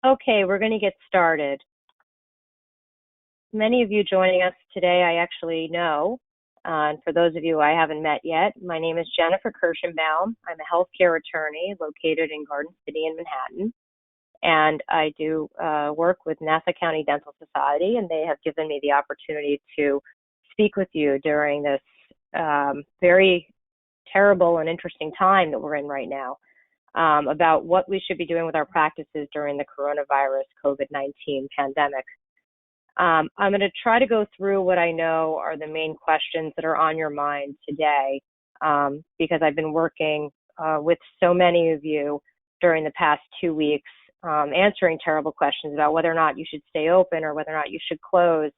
Okay, we're going to get started. Many of you joining us today I actually know, and for those of you I haven't met yet, my name is Jennifer Kirschenbaum. I'm a healthcare attorney located in Garden City in Manhattan, and I do work with Nassau County Dental Society, and they have given me the opportunity to speak with you during this very terrible and interesting time that we're in right now. About what we should be doing with our practices during the coronavirus COVID-19 pandemic. I'm going to try to go through what I know are the main questions that are on your mind today, because I've been working with so many of you during the past 2 weeks, answering terrible questions about whether or not you should stay open or whether or not you should close.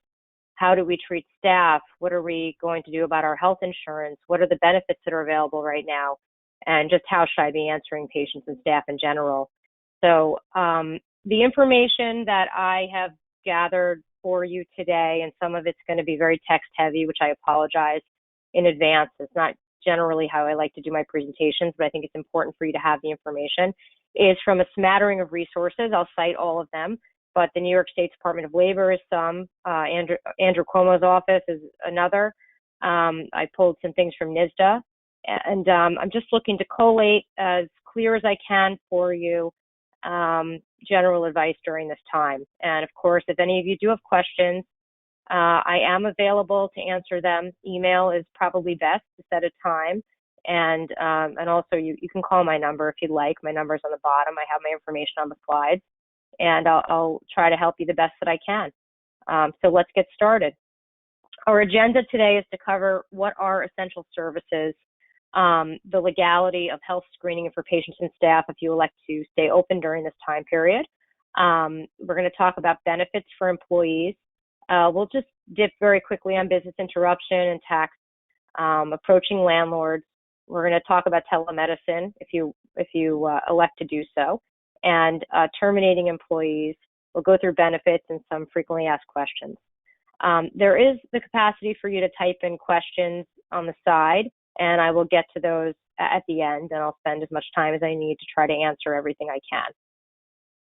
How do we treat staff? What are we going to do about our health insurance? What are the benefits that are available right now? And just how should I be answering patients and staff in general? So the information that I have gathered for you today, and some of it's going to be very text heavy, which I apologize in advance. It's not generally how I like to do my presentations, but I think it's important for you to have the information, is from a smattering of resources. I'll cite all of them, but the New York State Department of Labor is some, Andrew Cuomo's office is another. I pulled some things from NYSDA. And I'm just looking to collate as clear as I can for you general advice during this time. And of course, if any of you do have questions, I am available to answer them. Email is probably best to set a time. And also you can call my number if you'd like. My number's on the bottom. I have my information on the slides. And I'll try to help you the best that I can. So let's get started. Our agenda today is to cover what are essential services, the legality of health screening for patients and staff if you elect to stay open during this time period. We're going to talk about benefits for employees. We'll just dip very quickly on business interruption and tax, approaching landlords. We're going to talk about telemedicine if you elect to do so, and terminating employees. We'll go through benefits and some frequently asked questions. There is the capacity for you to type in questions on the side, and I will get to those at the end, and I'll spend as much time as I need to try to answer everything I can.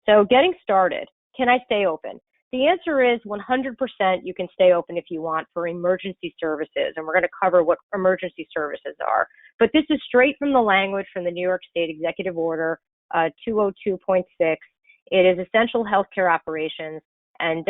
So getting started, can I stay open? The answer is 100% you can stay open if you want for emergency services, and we're going to cover what emergency services are. But this is straight from the language from the New York State Executive Order 202.6. It is essential healthcare operations, and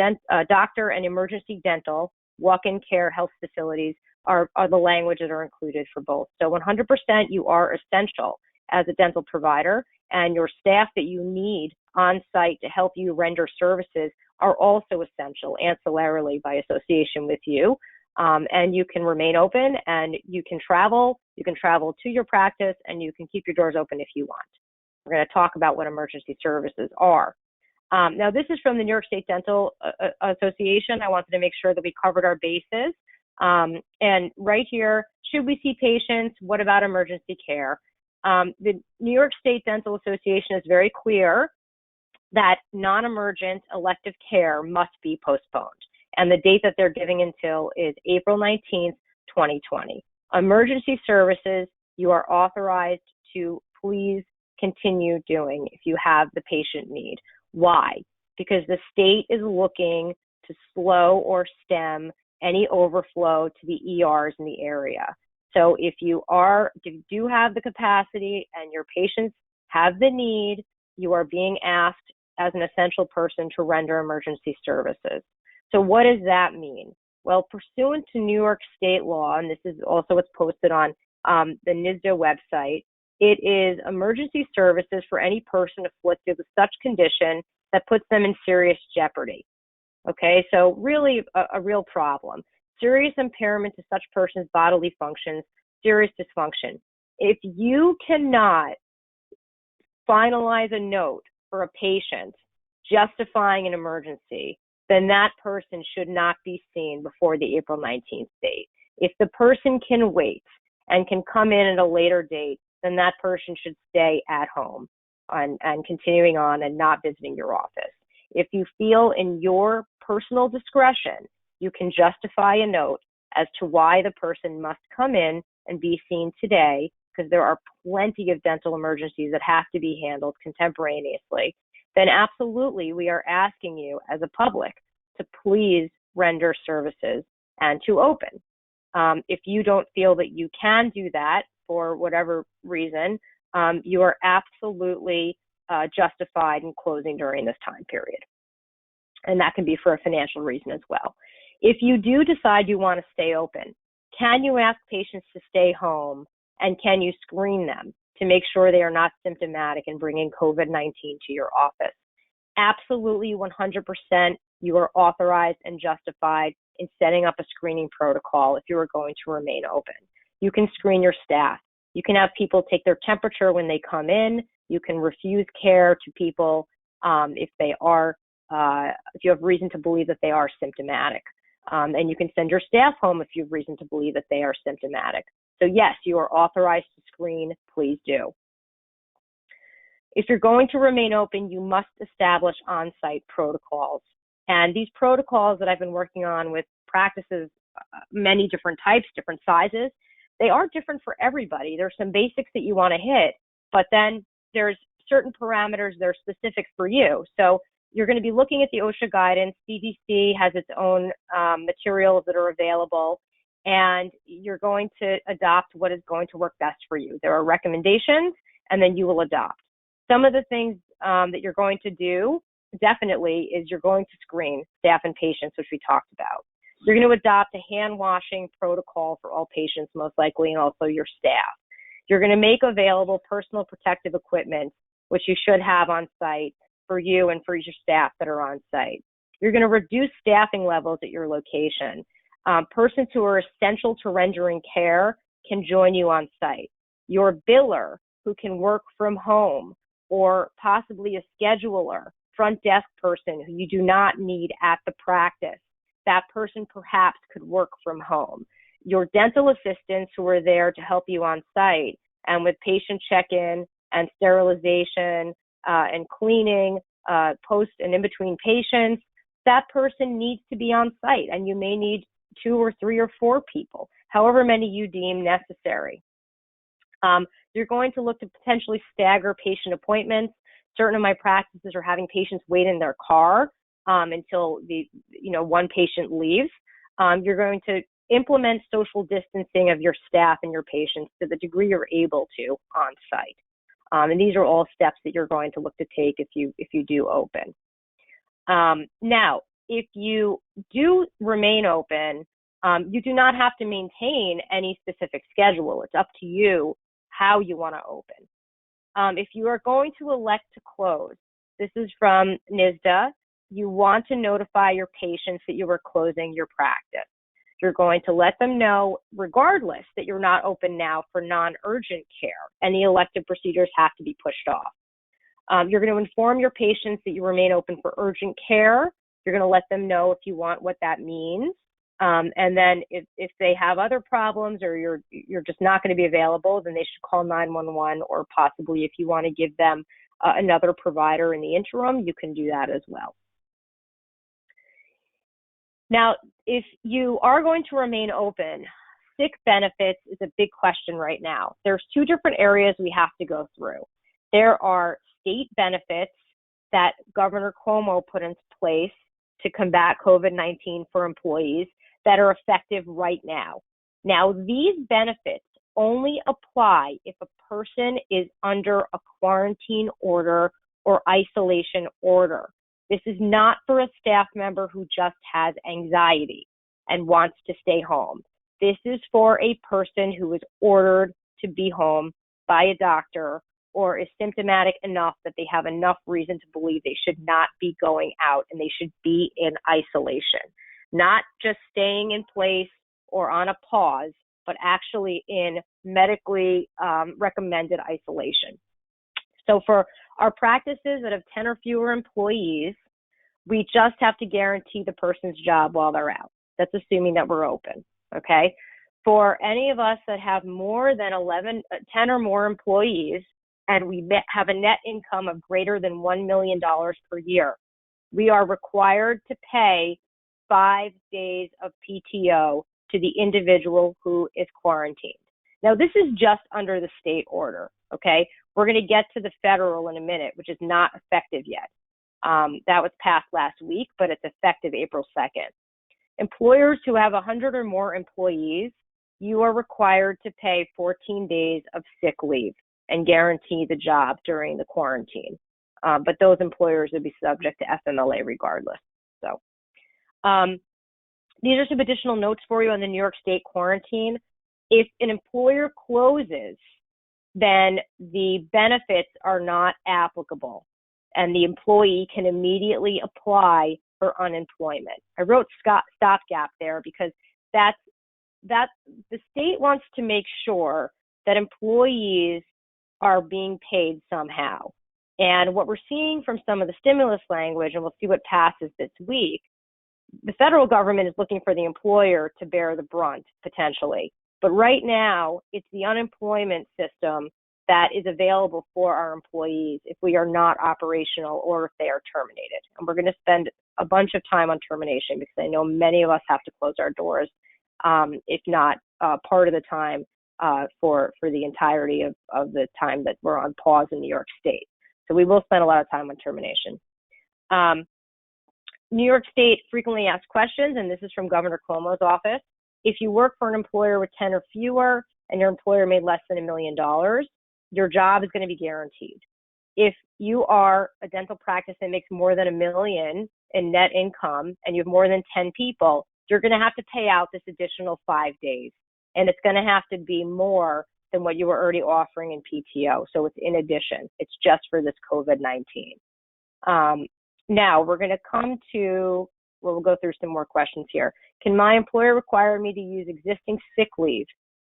doctor and emergency dental, walk-in care health facilities are the language that are included for both. So 100% you are essential as a dental provider, and your staff that you need on site to help you render services are also essential ancillarily by association with you. And you can remain open, and you can travel to your practice, and you can keep your doors open if you want. We're going to talk about what emergency services are. Now, this is from the New York State Dental Association. I wanted to make sure that we covered our bases. And right here, should we see patients? What about emergency care? The New York State Dental Association is very clear that non-emergent elective care must be postponed. And the date that they're giving until is April 19th, 2020. Emergency services, you are authorized to please continue doing if you have the patient need. Why? Because the state is looking to slow or stem any overflow to the ERs in the area. So if you do have the capacity and your patients have the need, you are being asked as an essential person to render emergency services. So what does that mean? Well, pursuant to New York state law, and this is also what's posted on the NYSDA website, it is emergency services for any person afflicted with such condition that puts them in serious jeopardy. Okay, so really a real problem. Serious impairment to such person's bodily functions, serious dysfunction. If you cannot finalize a note for a patient justifying an emergency, then that person should not be seen before the April 19th date. If the person can wait and can come in at a later date, then that person should stay at home and continuing on and not visiting your office. If you feel in your personal discretion, you can justify a note as to why the person must come in and be seen today, because there are plenty of dental emergencies that have to be handled contemporaneously. then absolutely we are asking you as a public to please render services and to open. If you don't feel that you can do that for whatever reason, you are absolutely justified in closing during this time period. And that can be for a financial reason as well. If you do decide you want to stay open, can you ask patients to stay home, and can you screen them to make sure they are not symptomatic and bringing COVID-19 to your office? Absolutely, 100%, you are authorized and justified in setting up a screening protocol if you are going to remain open. You can screen your staff. You can have people take their temperature when they come in. You can refuse care to people if you have reason to believe that they are symptomatic. And you can send your staff home if you have reason to believe that they are symptomatic. So yes, you are authorized to screen. Please do. If you're going to remain open, you must establish on-site protocols. And these protocols that I've been working on with practices, many different types, different sizes, they are different for everybody. There's some basics that you want to hit, but then there's certain parameters that are specific for you. So you're going to be looking at the OSHA guidance. CDC has its own materials that are available, and you're going to adopt what is going to work best for you. There are recommendations, and then you will adopt. Some of the things that you're going to do definitely is you're going to screen staff and patients, which we talked about. You're going to adopt a hand washing protocol for all patients, most likely, and also your staff. You're going to make available personal protective equipment, which you should have on site for you and for your staff that are on site. You're going to reduce staffing levels at your location. Persons who are essential to rendering care can join you on site. Your biller, who can work from home, or possibly a scheduler, front desk person who you do not need at the practice, that person perhaps could work from home. Your dental assistants who are there to help you on site and with patient check-in and sterilization and cleaning post and in between patients, that person needs to be on site, and you may need 2 or 3 or 4 people, however many you deem necessary. You're going to look to potentially stagger patient appointments. Certain of my practices are having patients wait in their car until one patient leaves. You're going to implement social distancing of your staff and your patients to the degree you're able to on site. And these are all steps that you're going to look to take if you do open. Now, if you do remain open, you do not have to maintain any specific schedule. It's up to you how you want to open. If you are going to elect to close, this is from NYSDA, you want to notify your patients that you are closing your practice. You're going to let them know, regardless, that you're not open now for non-urgent care. Any elective procedures have to be pushed off. You're going to inform your patients that you remain open for urgent care. You're going to let them know if you want what that means. And then if they have other problems or you're just not going to be available, then they should call 911, or possibly if you want to give them another provider in the interim, you can do that as well. Now, if you are going to remain open, sick benefits is a big question right now. There's 2 different areas we have to go through. There are state benefits that Governor Cuomo put into place to combat COVID-19 for employees that are effective right now. Now, these benefits only apply if a person is under a quarantine order or isolation order. This is not for a staff member who just has anxiety and wants to stay home. This is for a person who is ordered to be home by a doctor or is symptomatic enough that they have enough reason to believe they should not be going out and they should be in isolation. Not just staying in place or on a pause, but actually in medically recommended isolation. So for our practices that have 10 or fewer employees, we just have to guarantee the person's job while they're out. That's assuming that we're open, okay? For any of us that have more than 10 or more employees, and we have a net income of greater than $1 million per year, we are required to pay 5 days of PTO to the individual who is quarantined. Now, this is just under the state order, okay? We're going to get to the federal in a minute, which is not effective yet. That was passed last week, but it's effective April 2nd. Employers who have 100 or more employees, you are required to pay 14 days of sick leave and guarantee the job during the quarantine. But those employers would be subject to FMLA regardless. So these are some additional notes for you on the New York State quarantine. If an employer closes, then the benefits are not applicable and the employee can immediately apply for unemployment. I wrote stopgap there because that the state wants to make sure that employees are being paid somehow. And what we're seeing from some of the stimulus language, and we'll see what passes this week, the federal government is looking for the employer to bear the brunt, potentially. But right now, it's the unemployment system that is available for our employees if we are not operational or if they are terminated. And we're going to spend a bunch of time on termination because I know many of us have to close our doors, if not part of the time for the entirety of the time that we're on pause in New York State. So we will spend a lot of time on termination. New York State frequently asked questions, and this is from Governor Cuomo's office. If you work for an employer with 10 or fewer and your employer made less than $1 million, your job is going to be guaranteed. If you are a dental practice that makes more than $1 million in net income and you have more than 10 people, you're going to have to pay out this additional 5 days. And it's going to have to be more than what you were already offering in PTO. So it's in addition. It's just for this COVID-19. Now we're going to come to, well, we'll go through some more questions here. Can my employer require me to use existing sick leave?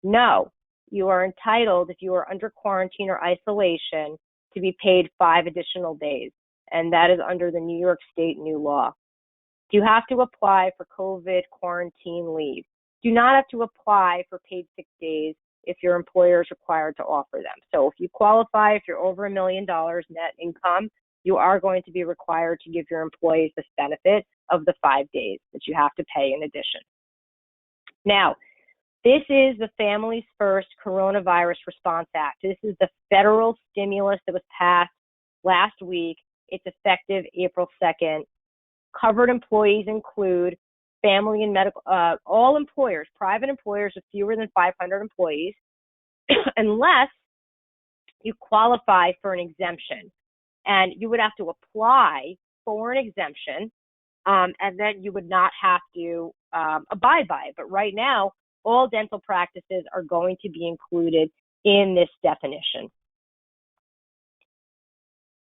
No. You are entitled, if you are under quarantine or isolation, to be paid 5 additional days. And that is under the New York State new law. Do you have to apply for COVID quarantine leave? Do not have to apply for paid sick days if your employer is required to offer them. So if you qualify, if you're over $1 million net income, you are going to be required to give your employees this benefit of the 5 days that you have to pay in addition. Now, this is the Families First Coronavirus Response Act. This is the federal stimulus that was passed last week. It's effective April 2nd. Covered employees include family and medical, all employers, private employers with fewer than 500 employees, unless you qualify for an exemption. And you would have to apply for an exemption, and then you would not have to abide by it. But right now, all dental practices are going to be included in this definition.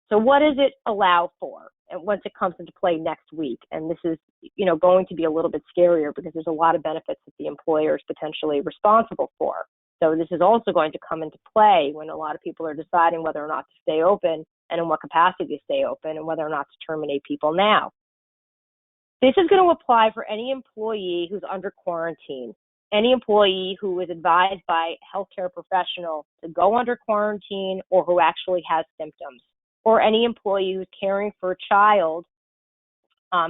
So what does it allow for? And once it comes into play next week, and this is, going to be a little bit scarier because there's a lot of benefits that the employer is potentially responsible for. So this is also going to come into play when a lot of people are deciding whether or not to stay open and in what capacity to stay open and whether or not to terminate people now. This is going to apply for any employee who's under quarantine, any employee who is advised by a healthcare professional to go under quarantine or who actually has symptoms, or any employee who's caring for a child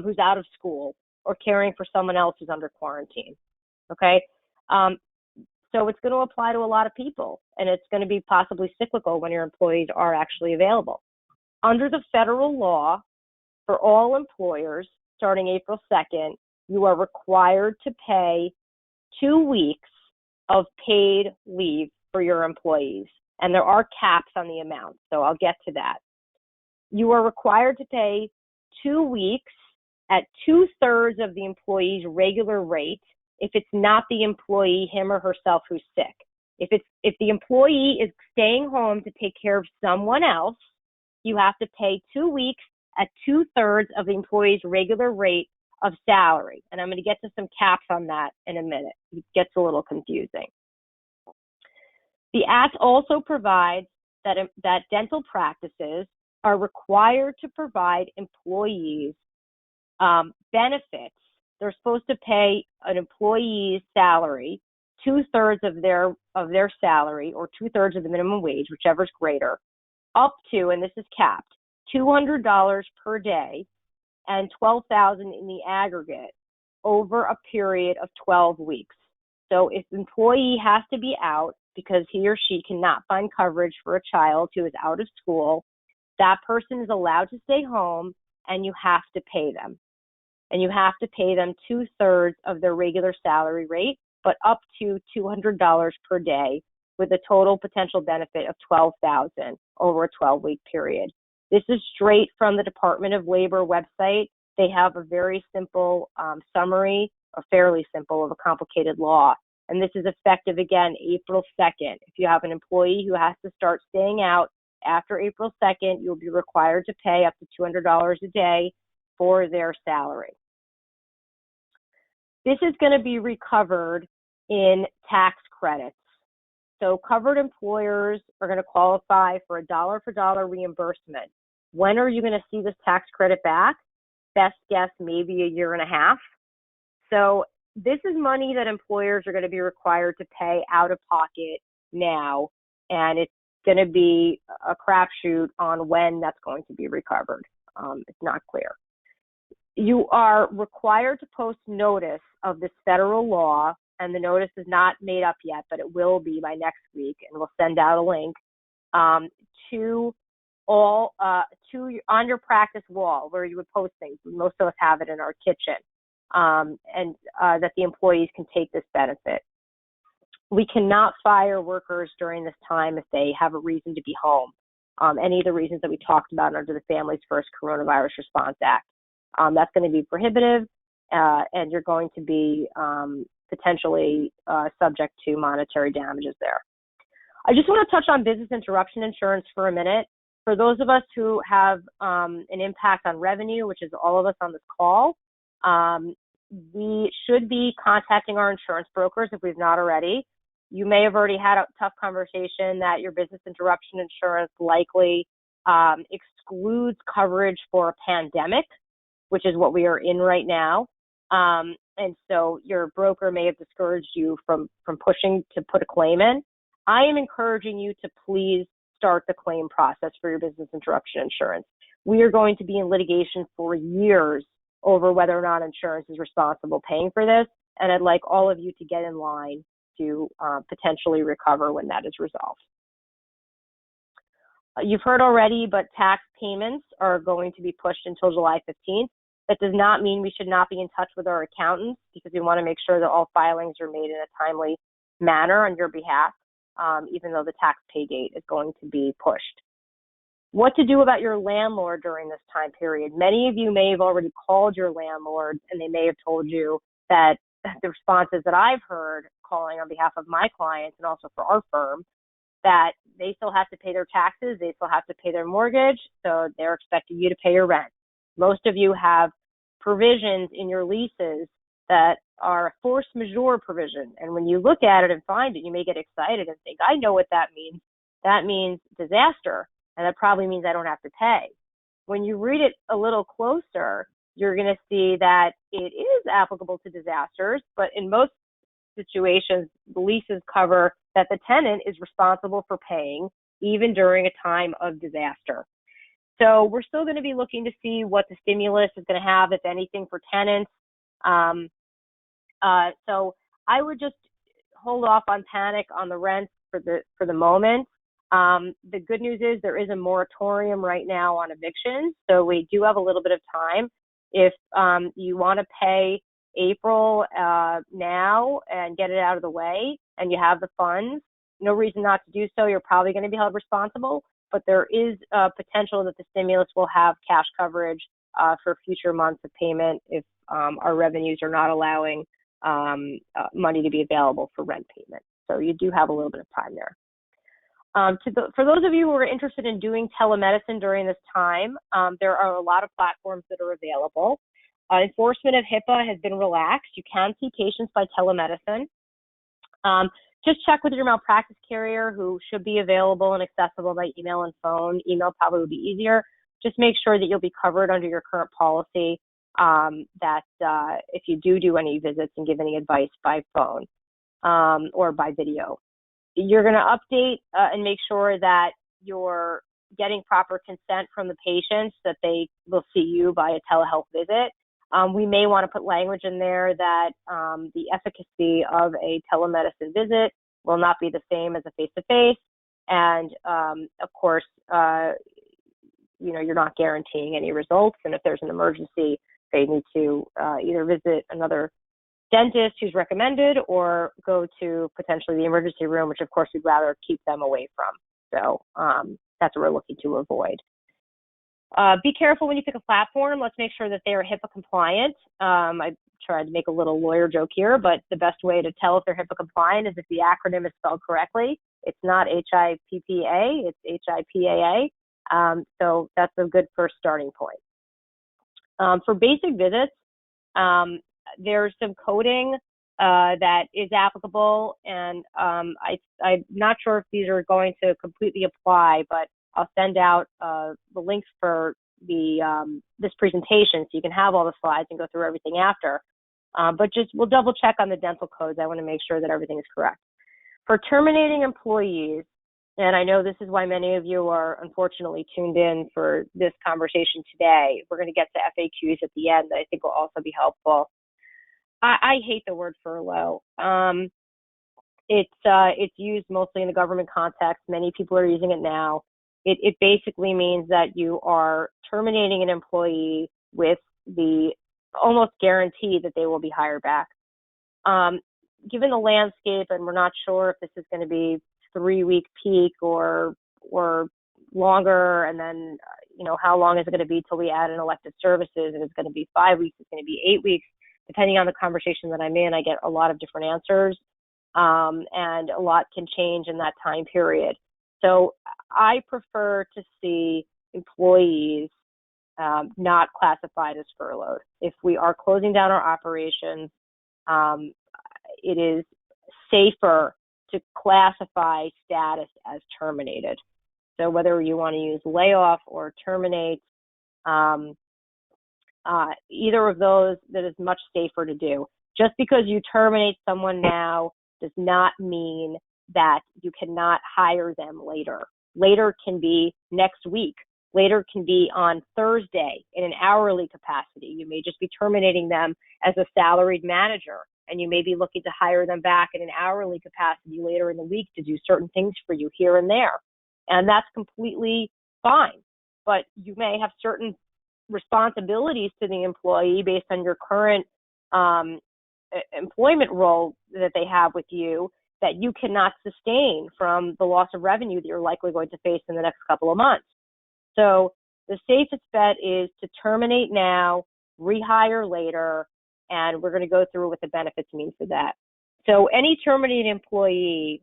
who's out of school or caring for someone else who's under quarantine, okay? So it's going to apply to a lot of people, and it's going to be possibly cyclical when your employees are actually available. Under the federal law, for all employers, starting April 2nd, you are required to pay 2 weeks of paid leave for your employees, and there are caps on the amount, so I'll get to that. You are required to pay 2 weeks at 2/3 of the employee's regular rate if it's not the employee, him or herself, who's sick. If the employee is staying home to take care of someone else, you have to pay 2 weeks at 2/3 of the employee's regular rate of salary. And I'm going to get to some caps on that in a minute. It gets a little confusing. The Act also provides that dental practices are required to provide employees benefits. They're supposed to pay an employee's salary 2/3 of their salary, or 2/3 of the minimum wage, whichever is greater, up to, and this is capped, $200 per day and $12,000 in the aggregate over a period of 12 weeks. So if the employee has to be out because he or she cannot find coverage for a child who is out of school, that person is allowed to stay home and you have to pay them. And you have to pay them 2/3 of their regular salary rate, but up to $200 per day, with a total potential benefit of $12,000 over a 12-week period. This is straight from the Department of Labor website. They have a very simple summary, or fairly simple, of a complicated law. And this is effective, again, April 2nd. If you have an employee who has to start staying out after April 2nd, you'll be required to pay up to $200 a day for their salary. This is going to be recovered in tax credits. So covered employers are going to qualify for a dollar-for-dollar reimbursement. When are you going to see this tax credit back? Best guess, maybe a year and a half. So this is money that employers are going to be required to pay out of pocket now, and it's going to be a crapshoot on when that's going to be recovered. It's not clear. You are required to post notice of this federal law, and the notice is not made up yet, but it will be by next week, and we'll send out a link on your practice wall where you would post things. Most of us have it in our kitchen, and that the employees can take this benefit. We cannot fire workers during this time if they have a reason to be home. Any of the reasons that we talked about under the Families First Coronavirus Response Act. That's going to be prohibitive, and you're going to be potentially subject to monetary damages there. I just want to touch on business interruption insurance for a minute. For those of us who have an impact on revenue, which is all of us on this call, we should be contacting our insurance brokers if we've not already. You may have already had a tough conversation that your business interruption insurance likely excludes coverage for a pandemic, which is what we are in right now. And so your broker may have discouraged you from pushing to put a claim in. I am encouraging you to please start the claim process for your business interruption insurance. We are going to be in litigation for years over whether or not insurance is responsible paying for this, and I'd like all of you to get in line to potentially recover when that is resolved. You've heard already, but tax payments are going to be pushed until July 15th. That does not mean we should not be in touch with our accountants, because we want to make sure that all filings are made in a timely manner on your behalf, even though the tax pay date is going to be pushed. What to do about your landlord during this time period? Many of you may have already called your landlord, and they may have told you that the responses that I've heard calling on behalf of my clients and also for our firm, that they still have to pay their taxes, they still have to pay their mortgage, so they're expecting you to pay your rent. Most of you have provisions in your leases that are a force majeure provision, and when you look at it and find it, you may get excited and think, I know what that means. That means disaster, and that probably means I don't have to pay. When you read it a little closer, you're going to see that it is applicable to disasters, but in most situations, the leases cover that the tenant is responsible for paying even during a time of disaster. So we're still going to be looking to see what the stimulus is going to have, if anything, for tenants. So I would just hold off on panic on the rent for the moment. The good news is there is a moratorium right now on evictions, so we do have a little bit of time. If you want to pay April now and get it out of the way, and you have the funds, no reason not to do so. You're probably going to be held responsible, but there is potential that the stimulus will have cash coverage for future months of payment if our revenues are not allowing money to be available for rent payment. So you do have a little bit of time there. For those of you who are interested in doing telemedicine during this time, there are a lot of platforms that are available. Enforcement of HIPAA has been relaxed. You can see patients by telemedicine. Just check with your malpractice carrier, who should be available and accessible by email and phone. Email probably would be easier. Just make sure that you'll be covered under your current policy, that if you do any visits and give any advice by phone or by video. You're going to update and make sure that you're getting proper consent from the patients, that they will see you by a telehealth visit. We may want to put language in there that the efficacy of a telemedicine visit will not be the same as a face-to-face. And of course, you're not guaranteeing any results. And if there's an emergency, they need to either visit another dentist who's recommended or go to potentially the emergency room, which of course we'd rather keep them away from. So that's what we're looking to avoid. Be careful when you pick a platform. Let's make sure that they are HIPAA compliant. I tried to make a little lawyer joke here, but the best way to tell if they're HIPAA compliant is if the acronym is spelled correctly. It's not HIPPA, it's HIPAA. So that's a good first starting point. For basic visits, there's some coding that is applicable, and I'm not sure if these are going to completely apply, but I'll send out the links for this presentation so you can have all the slides and go through everything after. But we'll double check on the dental codes. I want to make sure that everything is correct. For terminating employees, and I know this is why many of you are unfortunately tuned in for this conversation today. We're going to get to FAQs at the end that I think will also be helpful. I hate the word furlough. It's used mostly in the government context. Many people are using it now. It basically means that you are terminating an employee with the almost guarantee that they will be hired back. Given the landscape, and we're not sure if this is going to be 3-week peak or longer, and then how long is it going to be till we add in elective services? If it's going to be 5 weeks, it's going to be 8 weeks. Depending on the conversation that I'm in, I get a lot of different answers, and a lot can change in that time period. So I prefer to see employees not classified as furloughed. If we are closing down our operations, it is safer to classify status as terminated. So whether you want to use layoff or terminate, either of those, that is much safer to do. Just because you terminate someone now does not mean that you cannot hire them later. Later can be next week. Later can be on Thursday in an hourly capacity. You may just be terminating them as a salaried manager, and you may be looking to hire them back in an hourly capacity later in the week to do certain things for you here and there. And that's completely fine. But you may have certain responsibilities to the employee based on your current employment role that they have with you that you cannot sustain from the loss of revenue that you're likely going to face in the next couple of months. So the safest bet is to terminate now, rehire later, and we're going to go through what the benefits mean for that. So any terminated employee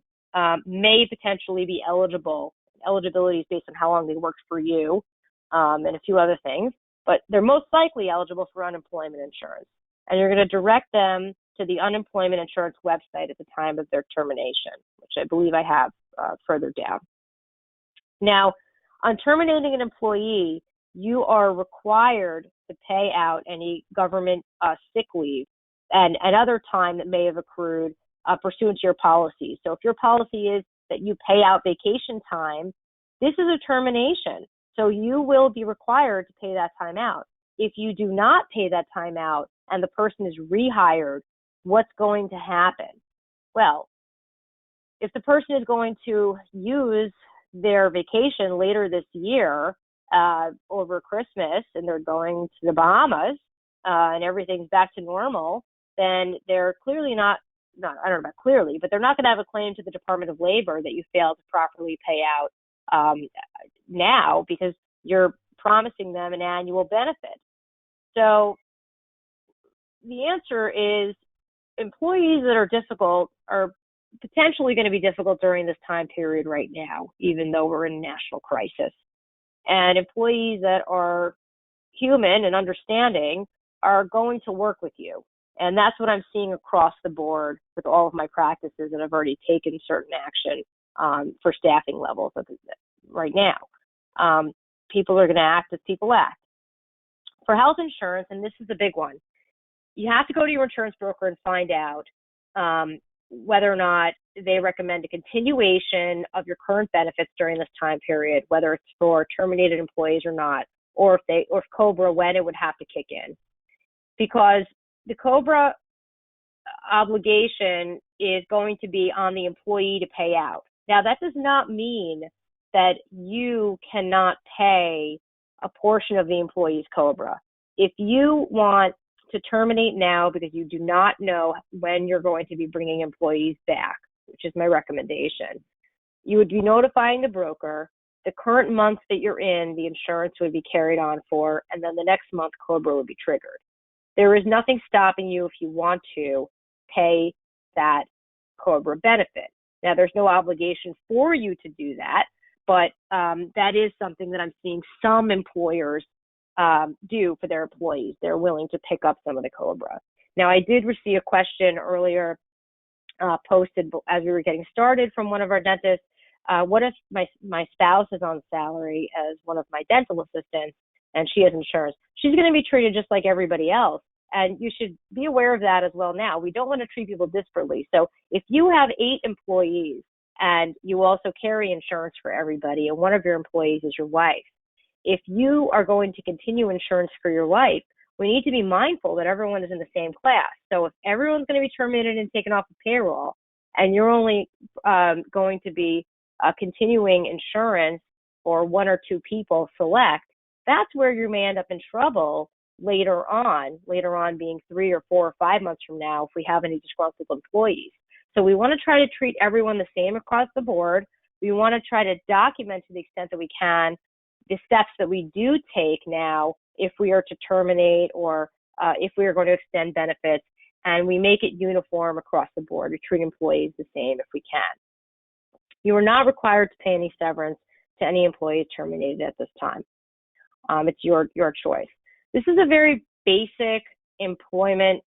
may potentially be eligible. Eligibility is based on how long they worked for you and a few other things, but they're most likely eligible for unemployment insurance. And you're going to direct them to the unemployment insurance website at the time of their termination, which I believe I have further down. Now, on terminating an employee, you are required to pay out any government sick leave and other time that may have accrued pursuant to your policy. So if your policy is that you pay out vacation time, this is a termination. So you will be required to pay that time out. If you do not pay that time out and the person is rehired, what's going to happen? Well, if the person is going to use their vacation later this year over Christmas and they're going to the Bahamas and everything's back to normal, then they're clearly I don't know about clearly, but they're not going to have a claim to the Department of Labor that you failed to properly pay out now because you're promising them an annual benefit. So the answer is employees that are difficult are potentially going to be difficult during this time period right now, even though we're in a national crisis. And employees that are human and understanding are going to work with you. And that's what I'm seeing across the board with all of my practices that have already taken certain action for staffing levels right now. People are going to act as people act. For health insurance, and this is the big one, you have to go to your insurance broker and find out whether or not they recommend a continuation of your current benefits during this time period, whether it's for terminated employees or not, or if COBRA, when it would have to kick in. Because the COBRA obligation is going to be on the employee to pay out. Now, that does not mean that you cannot pay a portion of the employee's COBRA. If you want to terminate now because you do not know when you're going to be bringing employees back, which is my recommendation, you would be notifying the broker. The current month that you're in, the insurance would be carried on for, and then the next month COBRA would be triggered. There is nothing stopping you if you want to pay that COBRA benefit. Now, there's no obligation for you to do that, but that is something that I'm seeing some employers do for their employees. They're willing to pick up some of the COBRA. Now, I did receive a question earlier posted as we were getting started from one of our dentists. What if my spouse is on salary as one of my dental assistants and she has insurance? She's going to be treated just like everybody else. And you should be aware of that as well now. We don't want to treat people disparately. So if you have 8 employees and you also carry insurance for everybody and one of your employees is your wife, if you are going to continue insurance for your wife, we need to be mindful that everyone is in the same class. So if everyone's going to be terminated and taken off of payroll and you're only going to be continuing insurance for 1 or 2 people select, that's where you may end up in trouble later on being 3 or 4 or 5 months from now if we have any disgruntled employees. So we want to try to treat everyone the same across the board. We want to try to document to the extent that we can the steps that we do take now if we are to terminate or if we are going to extend benefits, and we make it uniform across the board. We treat employees the same if we can. You are not required to pay any severance to any employees terminated at this time. It's your choice. This is a very basic employment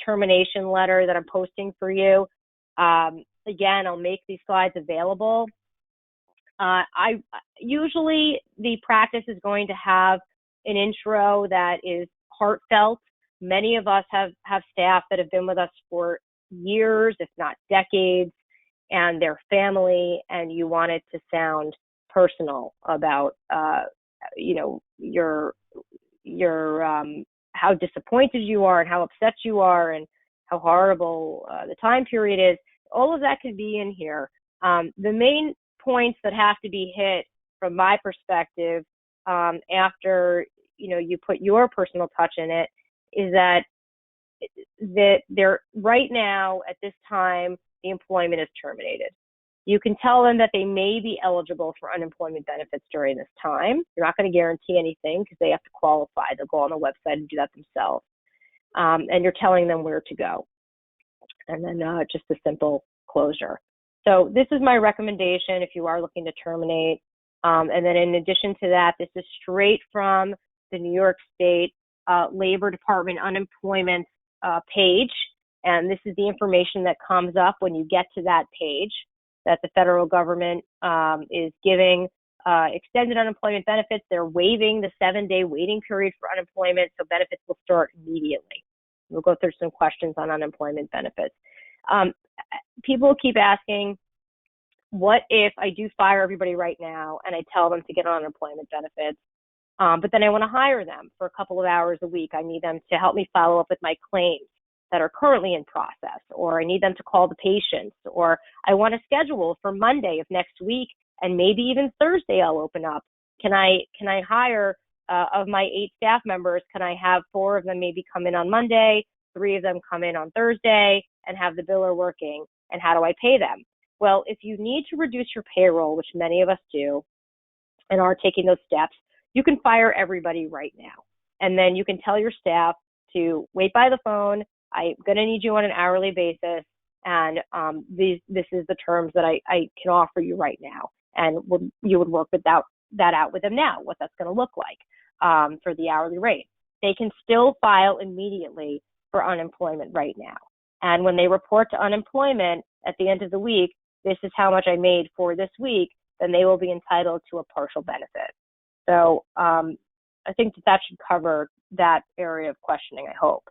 termination letter that I'm posting for you. Again, I'll make these slides available. Usually the practice is going to have an intro that is heartfelt. Many of us have staff that have been with us for years, if not decades, and their family, and you want it to sound personal about your how disappointed you are and how upset you are and how horrible the time period is. All of that can be in here. The main points that have to be hit from my perspective after you put your personal touch in it is that they're right now at this time the employment is terminated. You can tell them that they may be eligible for unemployment benefits during this time. You're not going to guarantee anything because they have to qualify. They'll go on the website and do that themselves. And you're telling them where to go. And then just a simple closure. So this is my recommendation if you are looking to terminate. And then in addition to that, this is straight from the New York State Labor Department unemployment page. And this is the information that comes up when you get to that page, that the federal government is giving extended unemployment benefits. They're waiving the 7-day waiting period for unemployment, so benefits will start immediately. We'll go through some questions on unemployment benefits. People keep asking, what if I do fire everybody right now and I tell them to get on unemployment benefits, but then I want to hire them for a couple of hours a week. I need them to help me follow up with my claims that are currently in process, or I need them to call the patients, or I want to schedule for Monday of next week, and maybe even Thursday I'll open up. Can I hire of my 8 staff members, can I have 4 of them maybe come in on Monday, 3 of them come in on Thursday, and have the biller working, and how do I pay them? Well, if you need to reduce your payroll, which many of us do, and are taking those steps, you can fire everybody right now. And then you can tell your staff to wait by the phone. I'm going to need you on an hourly basis, and this is the terms that I can offer you right now. And you would work that out with them now, what that's going to look like for the hourly rate. They can still file immediately for unemployment right now. And when they report to unemployment at the end of the week, this is how much I made for this week, then they will be entitled to a partial benefit. So I think that should cover that area of questioning, I hope.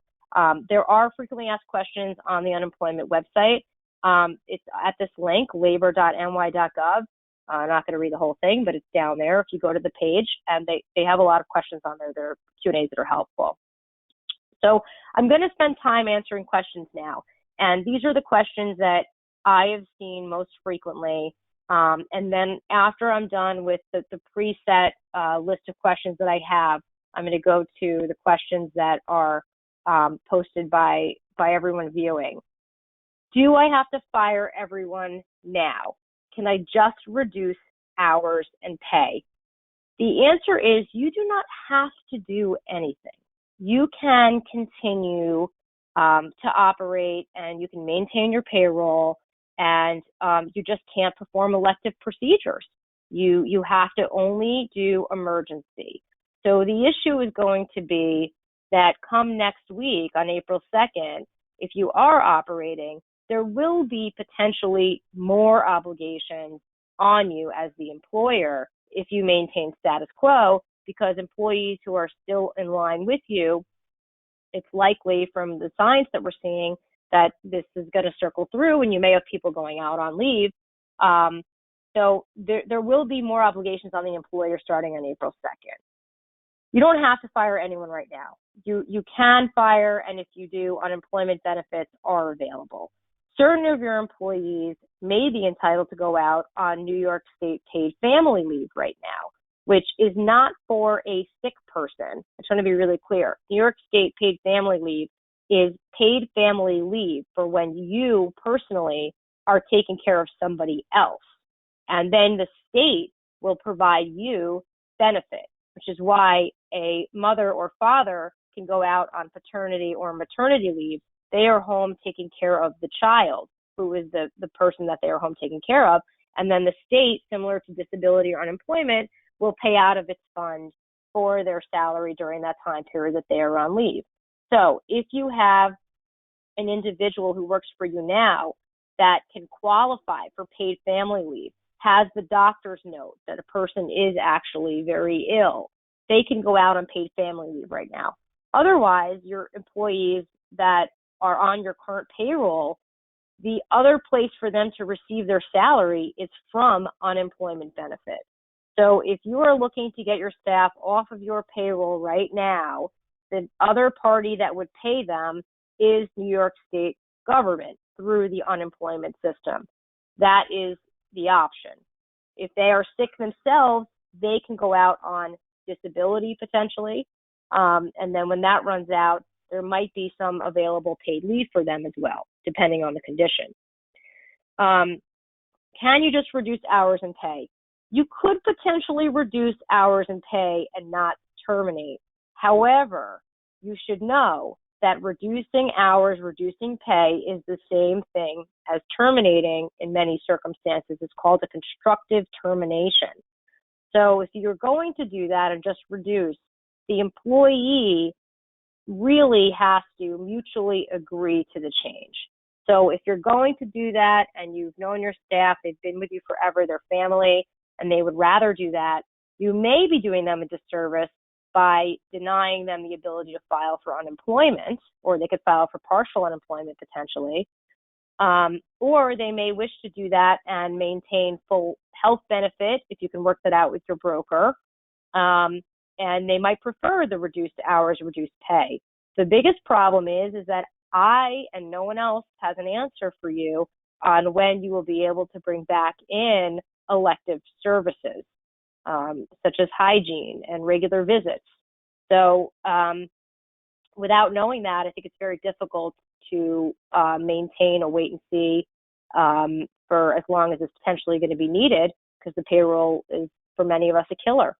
There are frequently asked questions on the unemployment website. It's at this link, labor.ny.gov. I'm not going to read the whole thing, but it's down there if you go to the page, and they have a lot of questions on there. There are Q&As that are helpful. So I'm going to spend time answering questions now. And these are the questions that I have seen most frequently And then after I'm done with the preset list of questions that I have, I'm going to go to the questions that are posted by everyone viewing. Do I have to fire everyone now? Can I just reduce hours and pay? The answer is you do not have to do anything. You can continue to operate and you can maintain your payroll, and you just can't perform elective procedures. You have to only do emergency. So the issue is going to be that come next week on April 2nd, if you are operating, there will be potentially more obligations on you as the employer if you maintain status quo, because employees who are still in line with you, it's likely from the science that we're seeing that this is going to circle through, and you may have people going out on leave. So there will be more obligations on the employer starting on April 2nd. You don't have to fire anyone right now. You can fire, and if you do, unemployment benefits are available. Certain of your employees may be entitled to go out on New York State paid family leave right now, which is not for a sick person. I just want to be really clear. New York State paid family leave is paid family leave for when you personally are taking care of somebody else. And then the state will provide you benefit, which is why a mother or father can go out on paternity or maternity leave. They are home taking care of the child, who is the person that they are home taking care of. And then the state, similar to disability or unemployment, will pay out of its fund for their salary during that time period that they are on leave. So if you have an individual who works for you now that can qualify for paid family leave, has the doctor's note that a person is actually very ill, they can go out on paid family leave right now. Otherwise, your employees that are on your current payroll, the other place for them to receive their salary is from unemployment benefits. So if you are looking to get your staff off of your payroll right now, the other party that would pay them is New York State government through the unemployment system. That is the option. If they are sick themselves, they can go out on disability potentially. And then when that runs out, there might be some available paid leave for them as well, depending on the condition. Can you just reduce hours and pay? You could potentially reduce hours and pay and not terminate. However, you should know that reducing hours, reducing pay is the same thing as terminating in many circumstances. It's called a constructive termination. So if you're going to do that and just reduce, the employee really has to mutually agree to the change. So if you're going to do that and you've known your staff, they've been with you forever, they're family, and they would rather do that, you may be doing them a disservice by denying them the ability to file for unemployment, or they could file for partial unemployment potentially, or they may wish to do that and maintain full health benefit if you can work that out with your broker, and they might prefer the reduced hours, reduced pay. The biggest problem is that I and no one else has an answer for you on when you will be able to bring back in elective services, such as hygiene and regular visits. So without knowing that, I think it's very difficult to maintain a wait and see for as long as it's potentially going to be needed, because the payroll is, for many of us, a killer.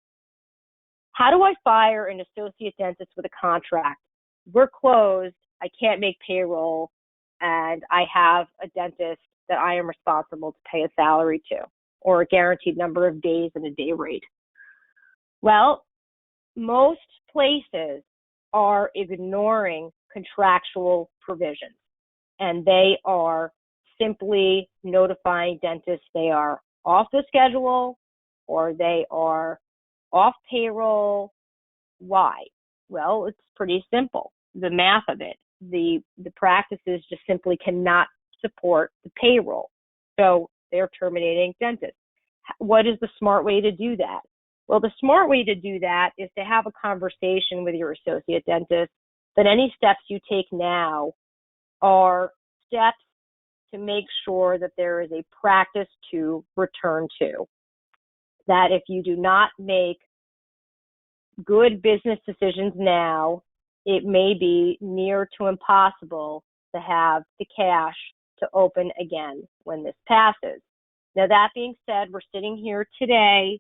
How do I fire an associate dentist with a contract? We're closed, I can't make payroll, and I have a dentist that I am responsible to pay a salary to, or a guaranteed number of days and a day rate. Well, most places are ignoring contractual provisions, and they are simply notifying dentists they are off the schedule or they are off payroll. Why? Well, it's pretty simple. The math of it. The practices just simply cannot support the payroll. So they're terminating dentists. What is the smart way to do that? Well, the smart way to do that is to have a conversation with your associate dentist that any steps you take now are steps to make sure that there is a practice to return to. That if you do not make good business decisions now, it may be near to impossible to have the cash to open again when this passes. Now, that being said, we're sitting here today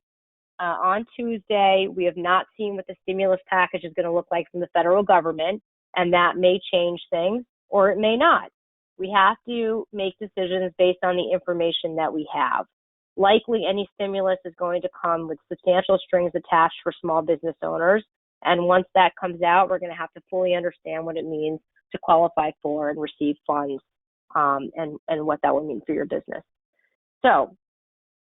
on Tuesday. We have not seen what the stimulus package is going to look like from the federal government, and that may change things or it may not. We have to make decisions based on the information that we have. Likely, any stimulus is going to come with substantial strings attached for small business owners. And once that comes out, we're going to have to fully understand what it means to qualify for and receive funds, and what that will mean for your business. So,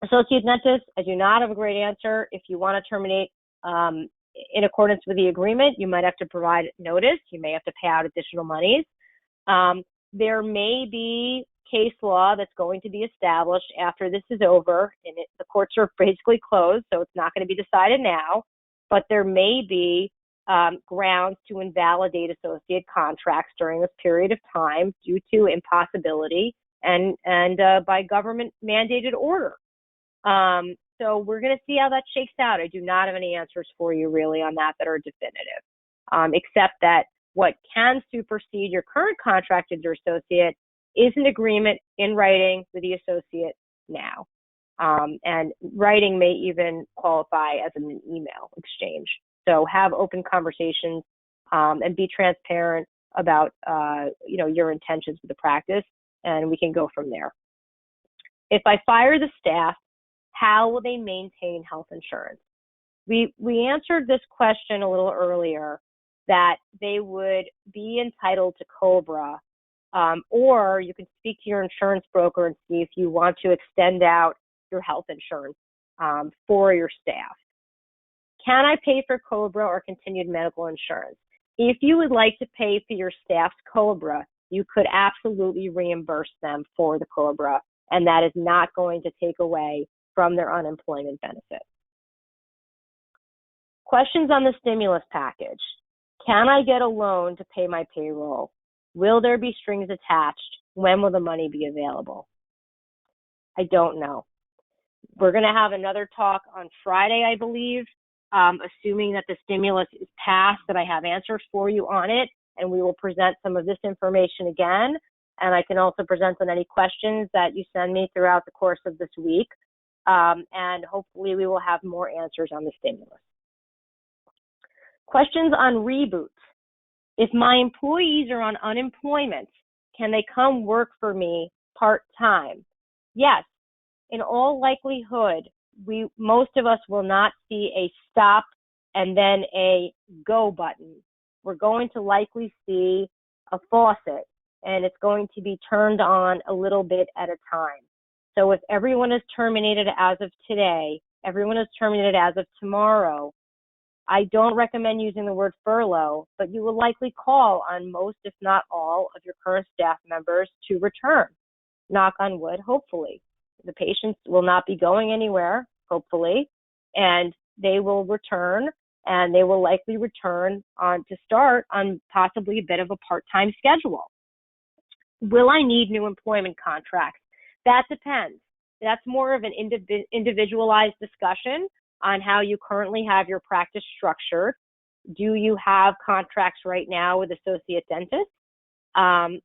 associate dentist, I do not have a great answer. If you want to terminate in accordance with the agreement, you might have to provide notice. You may have to pay out additional monies. There may be case law that's going to be established after this is over, and the courts are basically closed, so it's not going to be decided now, but there may be grounds to invalidate associate contracts during this period of time due to impossibility and by government mandated order. So we're going to see how that shakes out. I do not have any answers for you really on that are definitive, except that what can supersede your current contract with your associate is an agreement in writing with the associate now. And writing may even qualify as an email exchange. So have open conversations and be transparent about your intentions with the practice, and we can go from there. If I fire the staff, how will they maintain health insurance? We answered this question a little earlier, that they would be entitled to COBRA, or you can speak to your insurance broker and see if you want to extend out your health insurance for your staff. Can I pay for COBRA or continued medical insurance? If you would like to pay for your staff's COBRA, you could absolutely reimburse them for the COBRA, and that is not going to take away from their unemployment benefit. Questions on the stimulus package. Can I get a loan to pay my payroll? Will there be strings attached? When will the money be available? I don't know. We're going to have another talk on Friday, I believe, assuming that the stimulus is passed, that I have answers for you on it, and we will present some of this information again. And I can also present on any questions that you send me throughout the course of this week. And hopefully we will have more answers on the stimulus. Questions on REBOOT. If my employees are on unemployment, can they come work for me part-time? Yes. In all likelihood, most of us will not see a stop and then a go button. We're going to likely see a faucet, and it's going to be turned on a little bit at a time. So if everyone is terminated as of today, everyone is terminated as of tomorrow, I don't recommend using the word furlough, but you will likely call on most, if not all, of your current staff members to return. Knock on wood, hopefully. The patients will not be going anywhere, hopefully, and they will return, and they will likely return to start on possibly a bit of a part-time schedule. Will I need new employment contracts? That depends. That's more of an individualized discussion on how you currently have your practice structured. Do you have contracts right now with associate dentists?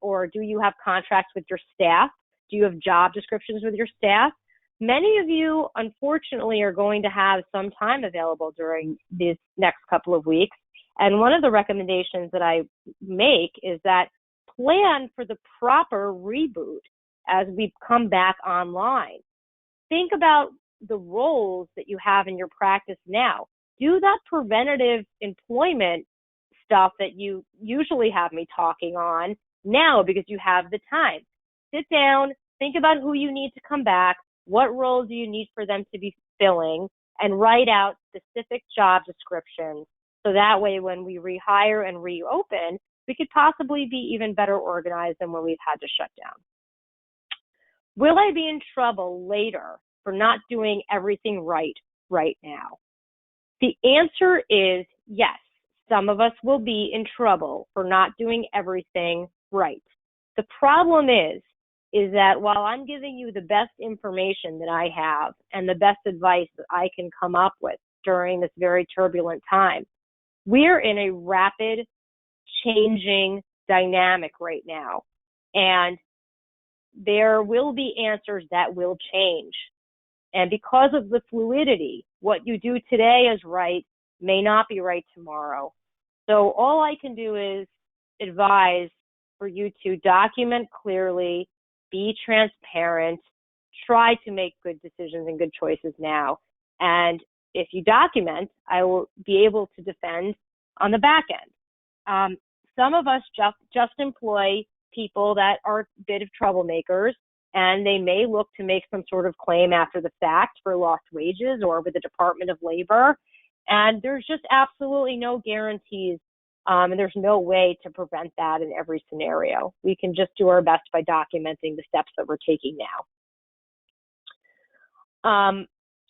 Or do you have contracts with your staff? Do you have job descriptions with your staff? Many of you, unfortunately, are going to have some time available during these next couple of weeks. And one of the recommendations that I make is that plan for the proper reboot as we come back online. Think about the roles that you have in your practice now. Do that preventative employment stuff that you usually have me talking on now because you have the time. Sit down, think about who you need to come back, what roles do you need for them to be filling, and write out specific job descriptions. So that way when we rehire and reopen, we could possibly be even better organized than when we've had to shut down. Will I be in trouble later for not doing everything right now? The answer is yes. Some of us will be in trouble for not doing everything right. The problem is is that while I'm giving you the best information that I have and the best advice that I can come up with during this very turbulent time, we're in a rapid changing dynamic right now. And there will be answers that will change. And because of the fluidity, what you do today is right may not be right tomorrow. So all I can do is advise for you to document clearly, be transparent, try to make good decisions and good choices now. And if you document, I will be able to defend on the back end. Some of us just employ people that are a bit of troublemakers, and they may look to make some sort of claim after the fact for lost wages or with the Department of Labor. And there's just absolutely no guarantees, and there's no way to prevent that in every scenario. We can just do our best by documenting the steps that we're taking now.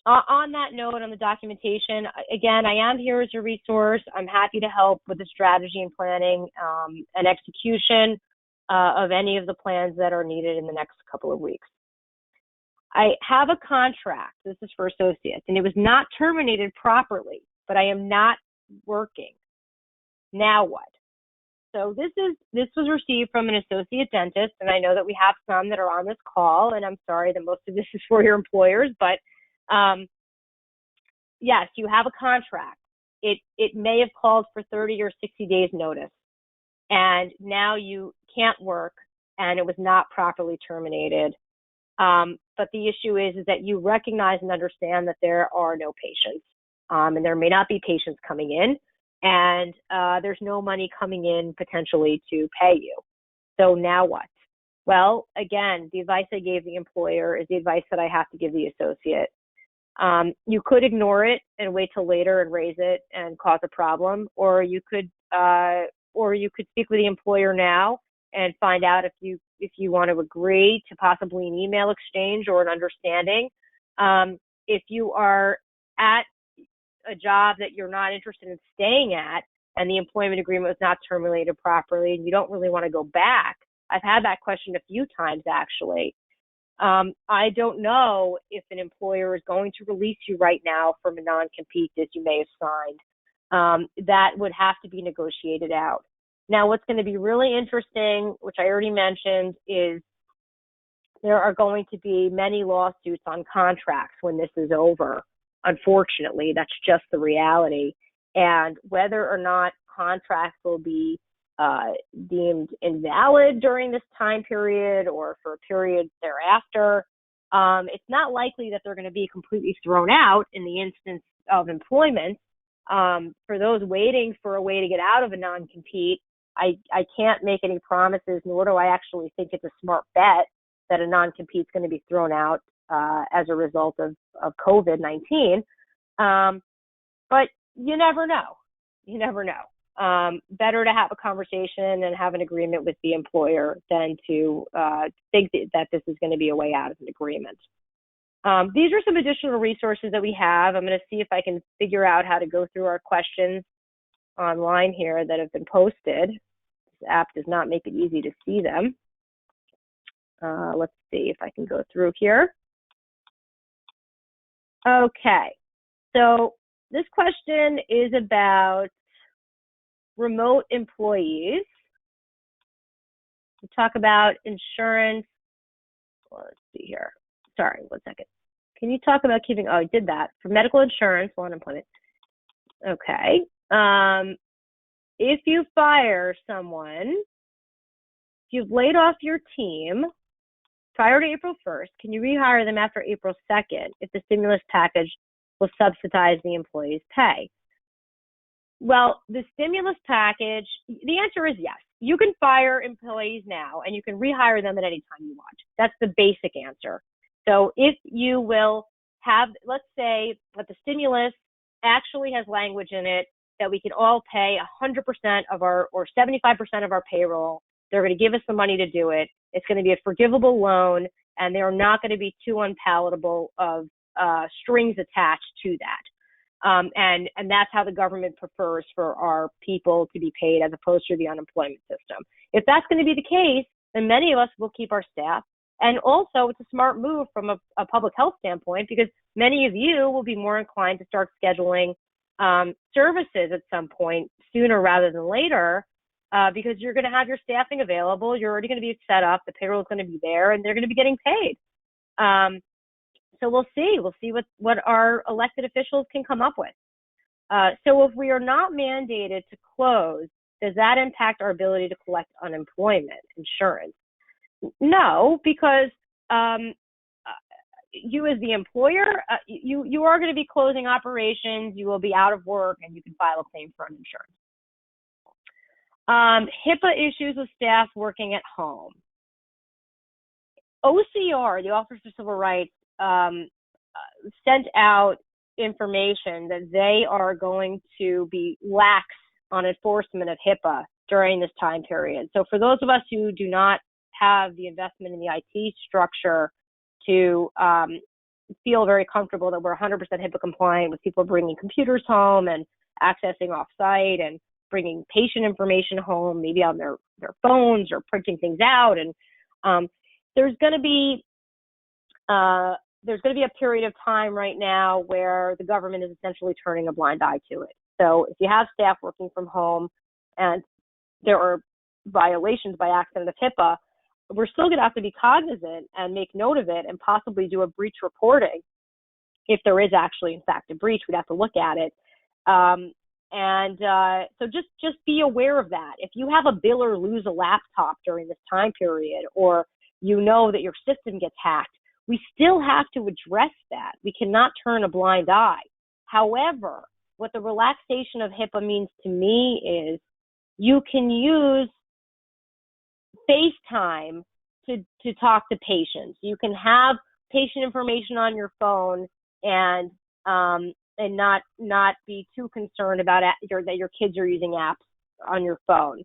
On that note, on the documentation, again, I am here as a resource. I'm happy to help with the strategy and planning and execution of any of the plans that are needed in the next couple of weeks. I have a contract. This is for associates, and it was not terminated properly, but I am not working. Now what? So this was received from an associate dentist, and I know that we have some that are on this call, and I'm sorry that most of this is for your employers, but yes, you have a contract. It may have called for 30 or 60 days notice, and now you can't work, and it was not properly terminated. But the issue is that you recognize and understand that there are no patients, and there may not be patients coming in, and there's no money coming in potentially to pay you. So now what? Well, again, the advice I gave the employer is the advice that I have to give the associate. You could ignore it and wait till later and raise it and cause a problem, or you could speak with the employer now and find out if you want to agree to possibly an email exchange or an understanding. If you are at a job that you're not interested in staying at and the employment agreement was not terminated properly and you don't really want to go back, I've had that question a few times actually. I don't know if an employer is going to release you right now from a non-compete that you may have signed. That would have to be negotiated out. Now, what's going to be really interesting, which I already mentioned, is there are going to be many lawsuits on contracts when this is over. Unfortunately, that's just the reality. And whether or not contracts will be deemed invalid during this time period or for a period thereafter, it's not likely that they're going to be completely thrown out in the instance of employment. For those waiting for a way to get out of a non-compete, I can't make any promises, nor do I actually think it's a smart bet that a non-compete is going to be thrown out as a result of COVID-19. But you never know. You never know. Better to have a conversation and have an agreement with the employer than to think that this is going to be a way out of an agreement. These are some additional resources that we have. I'm going to see if I can figure out how to go through our questions online here that have been posted. This app does not make it easy to see them. Let's see if I can go through here. Okay, so this question is about remote employees. We talk about insurance. Well, let's see here. Sorry, 1 second. Can you talk about keeping, oh, I did that. For medical insurance while unemployment. Okay. If you fire someone, if you've laid off your team prior to April 1st, can you rehire them after April 2nd if the stimulus package will subsidize the employee's pay? Well, the stimulus package, the answer is yes. You can fire employees now and you can rehire them at any time you want. That's the basic answer. So if you will have, let's say that the stimulus actually has language in it that we can all pay 100% of our, or 75% of our payroll. They're going to give us the money to do it. It's going to be a forgivable loan, and they're not going to be too unpalatable of strings attached to that. And that's how the government prefers for our people to be paid as opposed to the unemployment system. If that's going to be the case, then many of us will keep our staff And also, it's a smart move from a public health standpoint, because many of you will be more inclined to start scheduling services at some point sooner rather than later, because you're going to have your staffing available. You're already going to be set up. The payroll is going to be there, and they're going to be getting paid. So we'll see. We'll see what our elected officials can come up with. So if we are not mandated to close, does that impact our ability to collect unemployment insurance? No, because you as the employer, you are going to be closing operations. You will be out of work, and you can file a claim for uninsurance. HIPAA issues with staff working at home. OCR, the Office of Civil Rights, sent out information that they are going to be lax on enforcement of HIPAA during this time period. So for those of us who do not have the investment in the IT structure to feel very comfortable that we're 100% HIPAA compliant with people bringing computers home and accessing off-site and bringing patient information home, maybe on their phones or printing things out, and there's going to be a period of time right now where the government is essentially turning a blind eye to it. So if you have staff working from home and there are violations by accident of HIPAA, we're still going to have to be cognizant and make note of it and possibly do a breach reporting. If there is actually, in fact, a breach, we'd have to look at it. So just be aware of that. If you have a biller lose a laptop during this time period, or you know that your system gets hacked, we still have to address that. We cannot turn a blind eye. However, what the relaxation of HIPAA means to me is you can use FaceTime to talk to patients. You can have patient information on your phone and not be too concerned about that your kids are using apps on your phone.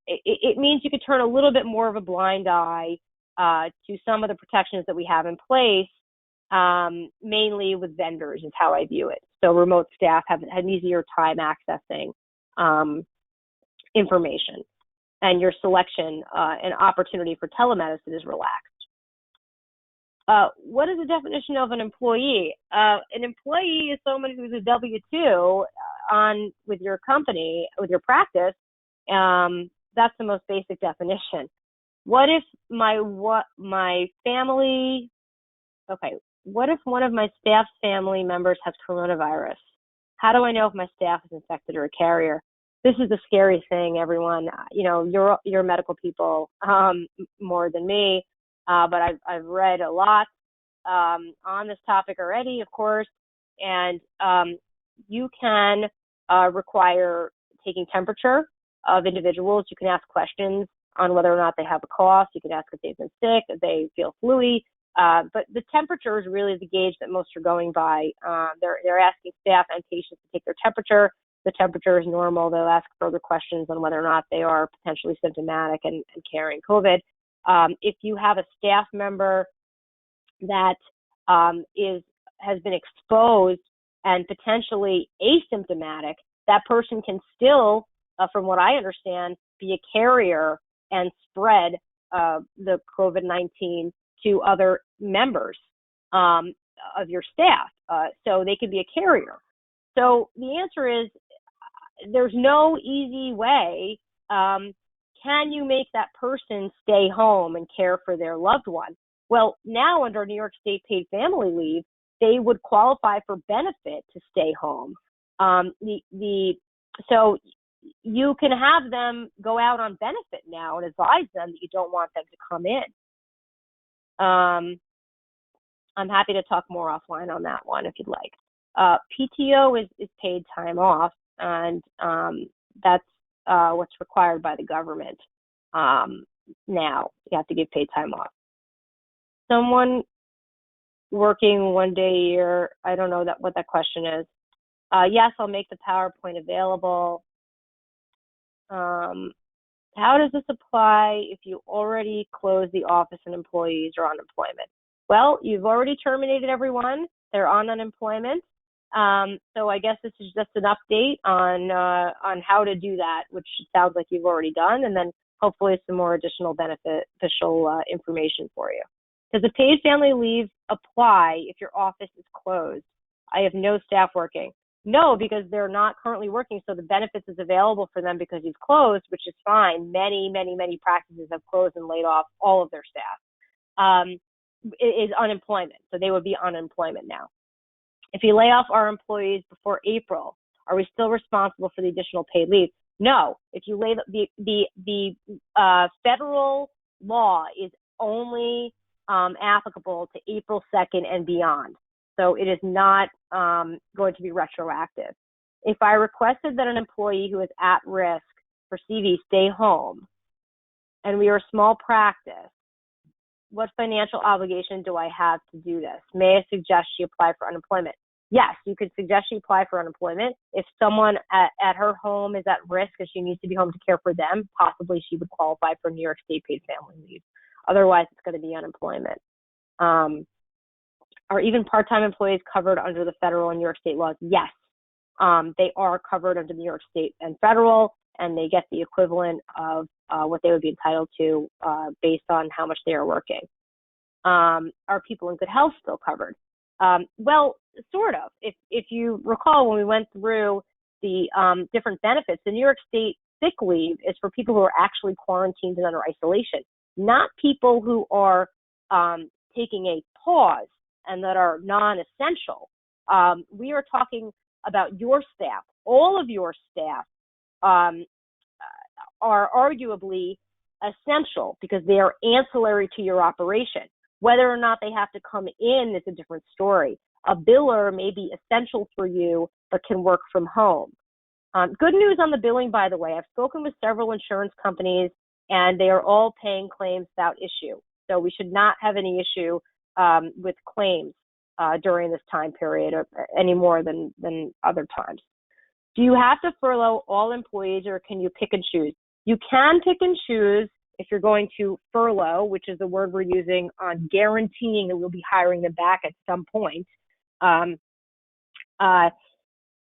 It means you could turn a little bit more of a blind eye to some of the protections that we have in place, mainly with vendors is how I view it. So remote staff have an easier time accessing information, and your selection and opportunity for telemedicine is relaxed. What is the definition of an employee? An employee is someone who's a W-2 with your company, with your practice. That's the most basic definition. What if what if one of my staff's family members has coronavirus? How do I know if my staff is infected or a carrier? This is the scary thing, everyone. You know, you're medical people more than me, but I've read a lot on this topic already, of course, and you can require taking temperature of individuals. You can ask questions on whether or not they have a cough. You can ask if they've been sick, if they feel flu-y. But the temperature is really the gauge that most are going by. They're asking staff and patients to take their temperature. The temperature is normal. They'll ask further questions on whether or not they are potentially symptomatic and carrying COVID. If you have a staff member that has been exposed and potentially asymptomatic, that person can still, from what I understand, be a carrier and spread the COVID-19 to other members of your staff. So they could be a carrier. So the answer is there's no easy way. Can you make that person stay home and care for their loved one? Well, now under New York State paid family leave, they would qualify for benefit to stay home. So you can have them go out on benefit now and advise them that you don't want them to come in. I'm happy to talk more offline on that one if you'd like. PTO is paid time off, and that's what's required by the government now. You have to give paid time off. Someone working 1 day a year, I don't know what that question is. Yes, I'll make the PowerPoint available. How does this apply if you already closed the office and employees are on unemployment? Well, you've already terminated everyone. They're on unemployment. So I guess this is just an update on how to do that, which sounds like you've already done. And then hopefully some more additional beneficial information for you. Does a paid family leave apply if your office is closed? I have no staff working. No, because they're not currently working, so the benefits is available for them because you've closed, which is fine. Many practices have closed and laid off all of their staff. It is unemployment, so they would be unemployment now. If you lay off our employees before April, are we still responsible for the additional paid leave? No. If you lay the federal law is only applicable to April 2nd and beyond. So it is not going to be retroactive. If I requested that an employee who is at risk for CV stay home, and we are a small practice, what financial obligation do I have to do this? May I suggest she apply for unemployment? Yes, you could suggest she apply for unemployment. If someone at her home is at risk and she needs to be home to care for them, possibly she would qualify for New York State paid family leave. Otherwise, it's going to be unemployment. Are even part-time employees covered under the federal and New York State laws? Yes, they are covered under New York State and federal, and they get the equivalent of what they would be entitled to based on how much they are working. Are people in good health still covered? Well, sort of. If you recall, when we went through the different benefits, the New York State sick leave is for people who are actually quarantined and under isolation, not people who are taking a pause and that are non-essential. We are talking about your staff. All of your staff are arguably essential because they are ancillary to your operation. Whether or not they have to come in is a different story. A biller may be essential for you, but can work from home. Good news on the billing, by the way. I've spoken with several insurance companies, and they are all paying claims without issue. So we should not have any issue with claims during this time period any more than other times. Do you have to furlough all employees, or can you pick and choose? You can pick and choose if you're going to furlough, which is the word we're using on guaranteeing that we'll be hiring them back at some point.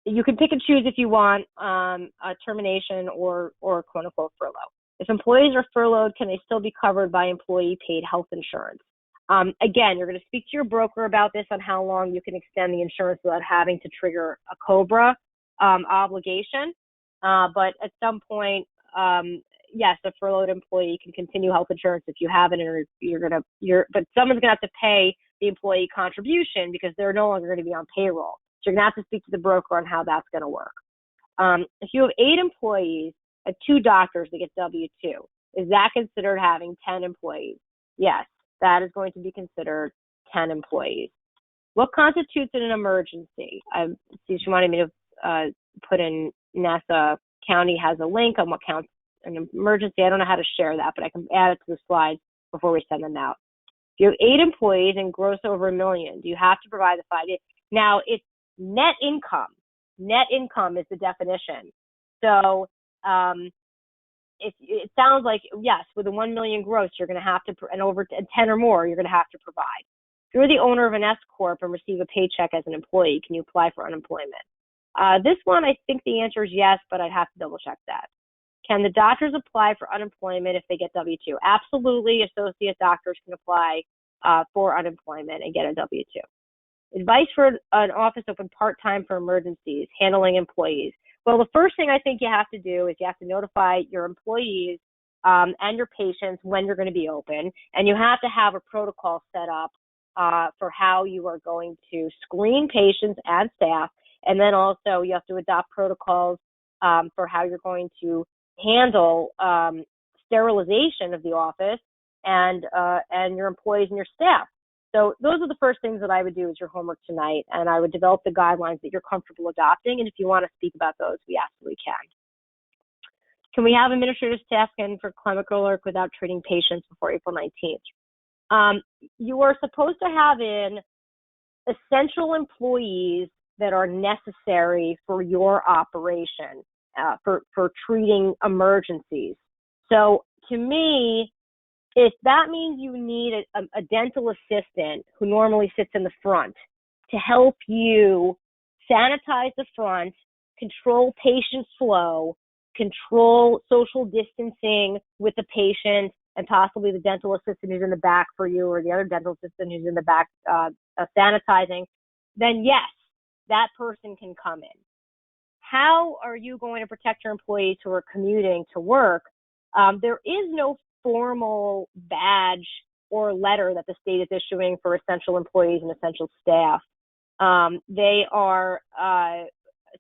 You can pick and choose if you want a termination or quote unquote furlough. If employees are furloughed, can they still be covered by employee paid health insurance? Again, you're going to speak to your broker about this on how long you can extend the insurance without having to trigger a COBRA obligation. But at some point, yes, a furloughed employee can continue health insurance if you have it, and but someone's gonna have to pay the employee contribution because they're no longer going to be on payroll. So you're gonna have to speak to the broker on how that's going to work. If you have 8 employees and 2 doctors that get W-2, is that considered having 10 employees? Yes, that is going to be considered 10 employees. What constitutes an emergency? She wanted me to put in Nassau County has a link on what counts an emergency. I don't know how to share that, but I can add it to the slides before we send them out. If you have 8 employees and gross over $1 million, do you have to provide the 5 days? Now, it's net income. Net income is the definition. So it sounds like, yes, with a 1 million gross, you're going to have to, and over 10 or more, you're going to have to provide. If you're the owner of an S Corp and receive a paycheck as an employee, can you apply for unemployment? This one, I think the answer is yes, but I'd have to double check that. Can the doctors apply for unemployment if they get W-2? Absolutely. Associate doctors can apply for unemployment and get a W-2. Advice for an office open part-time for emergencies, handling employees. Well, the first thing I think you have to do is you have to notify your employees and your patients when you're going to be open, and you have to have a protocol set up for how you are going to screen patients and staff, and then also you have to adopt protocols for how you're going to handle sterilization of the office and your employees and your staff. So those are the first things that I would do as your homework tonight, and I would develop the guidelines that you're comfortable adopting, and if you want to speak about those, we absolutely can. Can we have administrative staff in for clinical work without treating patients before April 19th? You are supposed to have in essential employees that are necessary for your operation, for treating emergencies. So to me, if that means you need a dental assistant who normally sits in the front to help you sanitize the front, control patient flow, control social distancing with the patient and possibly the dental assistant who's in the back for you, or the other dental assistant who's in the back sanitizing, then yes, that person can come in. How are you going to protect your employees who are commuting to work? There is no formal badge or letter that the state is issuing for essential employees and essential staff.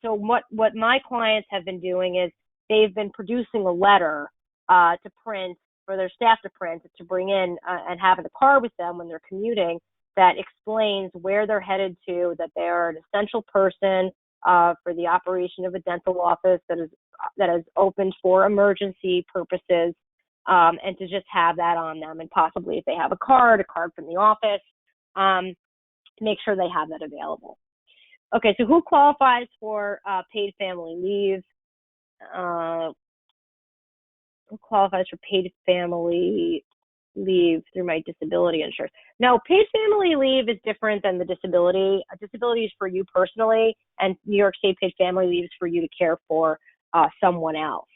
So what my clients have been doing is they've been producing a letter to print, for their staff to print, to bring in and have in the car with them when they're commuting, that explains where they're headed to, that they are an essential person for the operation of a dental office that is opened for emergency purposes, and to just have that on them, and possibly if they have a card from the office, make sure they have that available. Okay, so who qualifies for paid family leave? Who qualifies for paid family leave through my disability insurance? No, paid family leave is different than the disability. Disability is for you personally, and New York State paid family leave is for you to care for someone else.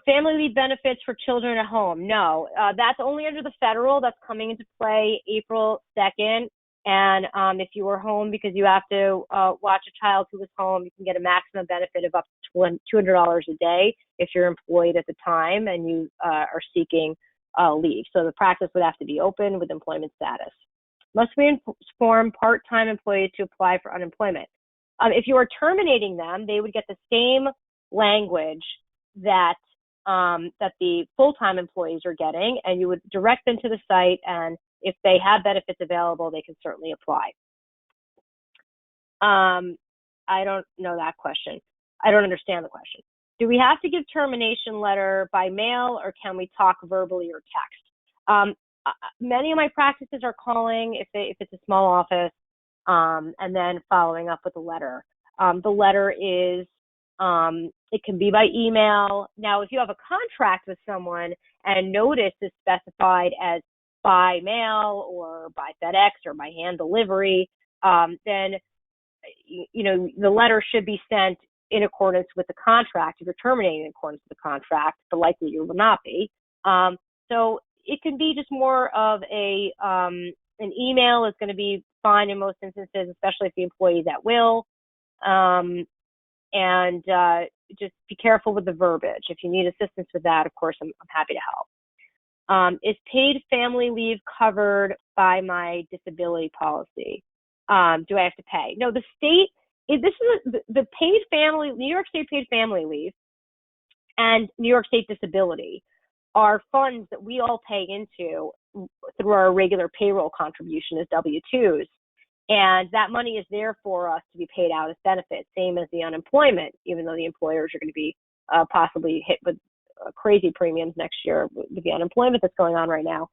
Family leave benefits for children at home. No, that's only under the federal. That's coming into play April 2nd. And if you were home because you have to watch a child who was home, you can get a maximum benefit of up to $200 a day if you're employed at the time and you are seeking leave. So the practice would have to be open with employment status. Must we inform part-time employees to apply for unemployment? If you are terminating them, they would get the same language that the full-time employees are getting, and you would direct them to the site, and if they have benefits available, they can certainly apply. I don't know that question. I don't understand the question. Do we have to give termination letter by mail, or can we talk verbally or text? Many of my practices are calling if it's a small office, and then following up with a letter. The letter is, it can be by email. Now, if you have a contract with someone and notice is specified as by mail or by FedEx or by hand delivery, then the letter should be sent in accordance with the contract. If you're terminating in accordance with the contract, the likely you will not be. So it can be just more of an email is going to be fine in most instances, especially if the employee is at will. And just be careful with the verbiage. If you need assistance with that, of course, I'm happy to help. Is paid family leave covered by my disability policy? Do I have to pay? No, the state, the paid family, New York State paid family leave and New York State disability are funds that we all pay into through our regular payroll contribution as W-2s. And that money is there for us to be paid out as benefits, same as the unemployment, even though the employers are going to be possibly hit with crazy premiums next year with the unemployment that's going on right now.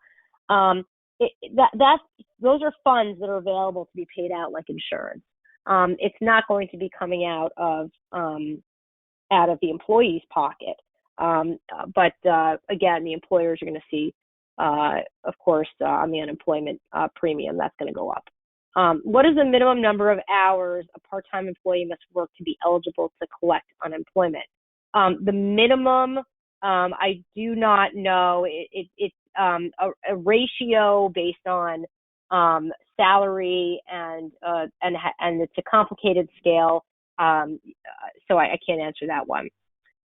Those are funds that are available to be paid out like insurance. It's not going to be coming out of the employee's pocket. But again, the employers are going to see, of course, on the unemployment premium, that's going to go up. What is the minimum number of hours a part-time employee must work to be eligible to collect unemployment? The minimum, I do not know. It's a ratio based on salary, and it's a complicated scale, so I can't answer that one.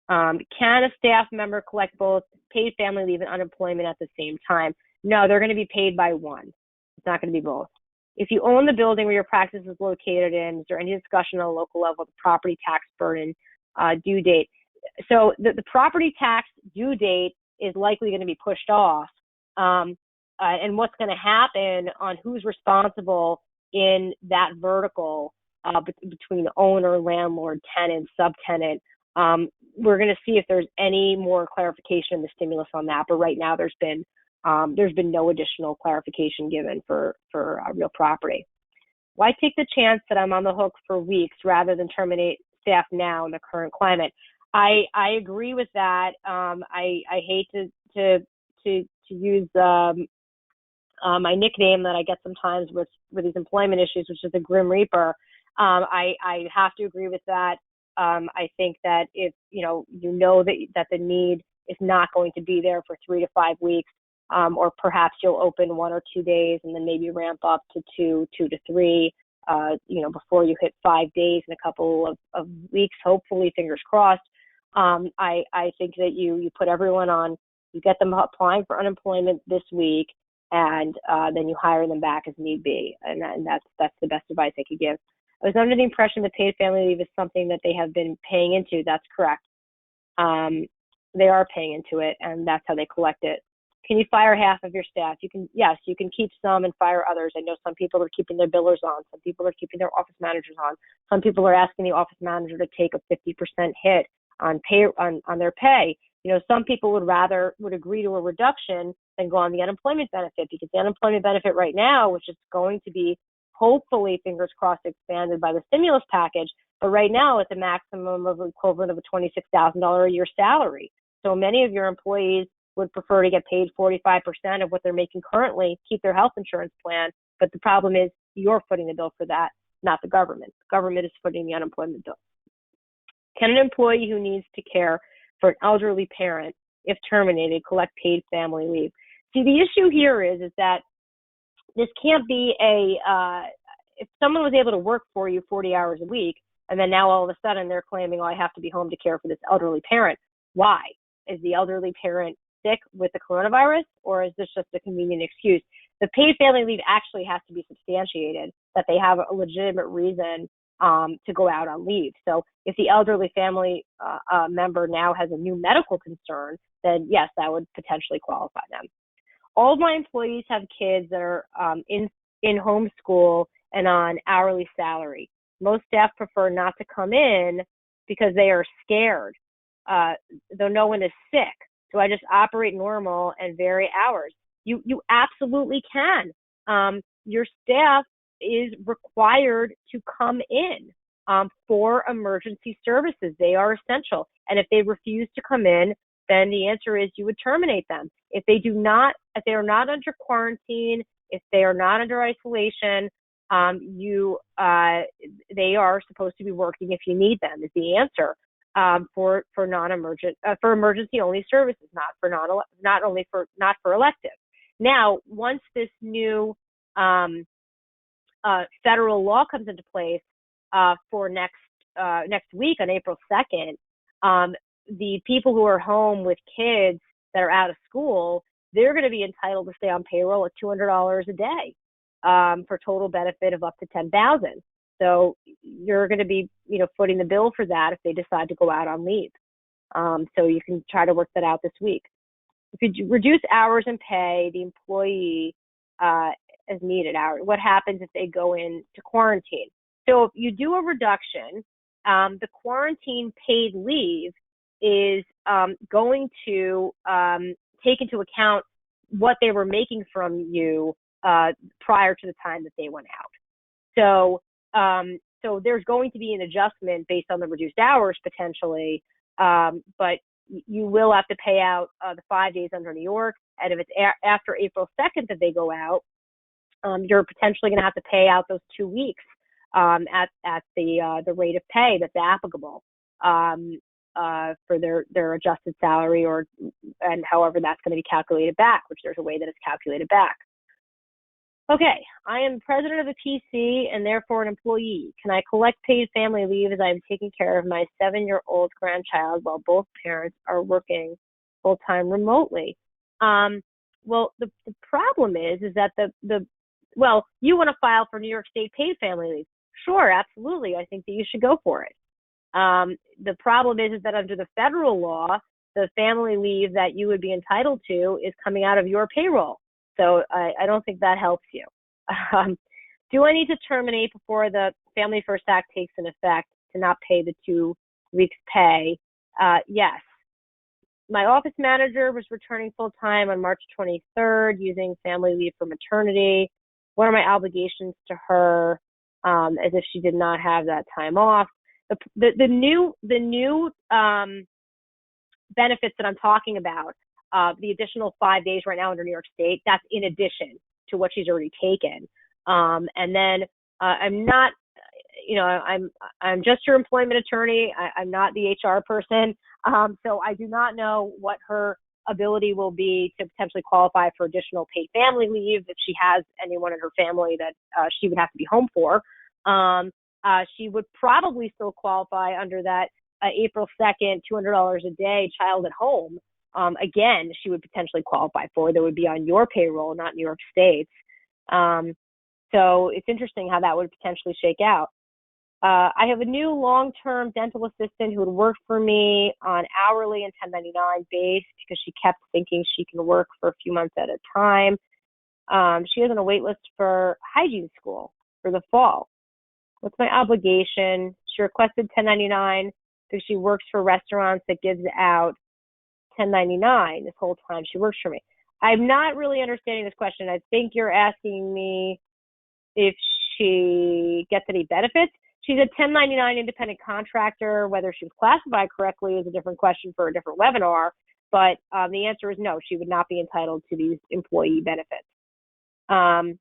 Can a staff member collect both paid family leave and unemployment at the same time? No, they're going to be paid by one. It's not going to be both. If you own the building where your practice is located in, is there any discussion on a local level of the property tax burden due date? So the property tax due date is likely going to be pushed off. And what's going to happen on who's responsible in that vertical between owner, landlord, tenant, subtenant, we're going to see if there's any more clarification in the stimulus on that. But right now there's been no additional clarification given for real property. Why take the chance that I'm on the hook for weeks rather than terminate staff now in the current climate? I agree with that. I hate to use my nickname that I get sometimes with these employment issues, which is the Grim Reaper. I have to agree with that. I think that if that the need is not going to be there for 3 to 5 weeks, or perhaps you'll open 1 or 2 days and then maybe ramp up to 2 to 3, before you hit 5 days in a couple of weeks, hopefully, fingers crossed. I think that you put everyone on, you get them applying for unemployment this week, and then you hire them back as need be. And that's the best advice I could give. I was under the impression that paid family leave is something that they have been paying into. That's correct. They are paying into it, and that's how they collect it. Can you fire half of your staff? Yes, you can keep some and fire others. I know some people are keeping their billers on. Some people are keeping their office managers on. Some people are asking the office manager to take a 50% hit on their pay. Some people would agree to a reduction than go on the unemployment benefit, because the unemployment benefit right now, which is going to be hopefully, fingers crossed, expanded by the stimulus package, but right now it's a maximum of equivalent of a $26,000 a year salary. So many of your employees would prefer to get paid 45% of what they're making currently, keep their health insurance plan. But the problem is you're footing the bill for that, not the government. The government is footing the unemployment bill. Can an employee who needs to care for an elderly parent, if terminated, collect paid family leave? See, the issue here is that this can't be if someone was able to work for you 40 hours a week, and then now all of a sudden they're claiming, I have to be home to care for this elderly parent. Why? Is the elderly parent sick with the coronavirus, or is this just a convenient excuse? The paid family leave actually has to be substantiated, that they have a legitimate reason to go out on leave. So if the elderly family member now has a new medical concern, then yes, that would potentially qualify them. All of my employees have kids that are in homeschool and on hourly salary. Most staff prefer not to come in because they are scared, though no one is sick. So I just operate normal and vary hours. You absolutely can. Your staff is required to come in for emergency services. They are essential. And if they refuse to come in, then the answer is you would terminate them. If they are not under quarantine, if they are not under isolation, they are supposed to be working if you need them, is the answer. For emergency only services, not for elective. Now, once this new federal law comes into place for next week on April 2nd, the people who are home with kids that are out of school, they're going to be entitled to stay on payroll at $200 a day for total benefit of up to $10,000. So you're going to be, footing the bill for that if they decide to go out on leave. So you can try to work that out this week. If you reduce hours and pay the employee as needed hours, what happens if they go into quarantine? So if you do a reduction, the quarantine paid leave is going to take into account what they were making from you prior to the time that they went out. So there's going to be an adjustment based on the reduced hours potentially, but you will have to pay out the 5 days under New York, and if it's after April 2nd that they go out, you're potentially going to have to pay out those 2 weeks at the rate of pay that's applicable for their adjusted salary, and however that's going to be calculated back, which there's a way that it's calculated back. Okay, I am president of the PC and therefore an employee. Can I collect paid family leave as I am taking care of my 7-year-old grandchild while both parents are working full-time remotely? Well, the problem is that you want to file for New York State paid family leave. Sure, absolutely. I think that you should go for it. The problem is that under the federal law, the family leave that you would be entitled to is coming out of your payroll. So I don't think that helps you. Do I need to terminate before the Family First Act takes in effect to not pay the 2 weeks pay? Yes. My office manager was returning full-time on March 23rd using family leave for maternity. What are my obligations to her as if she did not have that time off? The new benefits that I'm talking about, the additional 5 days right now under New York State, that's in addition to what she's already taken. And then I'm not, I'm just your employment attorney. I'm not the HR person. So I do not know what her ability will be to potentially qualify for additional paid family leave if she has anyone in her family that she would have to be home for. She would probably still qualify under that April 2nd, $200 a day child at home. Again, she would potentially qualify for. That would be on your payroll, not New York State's. So it's interesting how that would potentially shake out. I have a new long-term dental assistant who would work for me on hourly and 1099 base because she kept thinking she can work for a few months at a time. She is on a wait list for hygiene school for the fall. What's my obligation? She requested 1099 because she works for restaurants that gives out 1099 this whole time she works for me. I'm not really understanding this question. I think you're asking me if she gets any benefits. She's a 1099 independent contractor. Whether she was classified correctly is a different question for a different webinar, but the answer is no, she would not be entitled to these employee benefits. I'm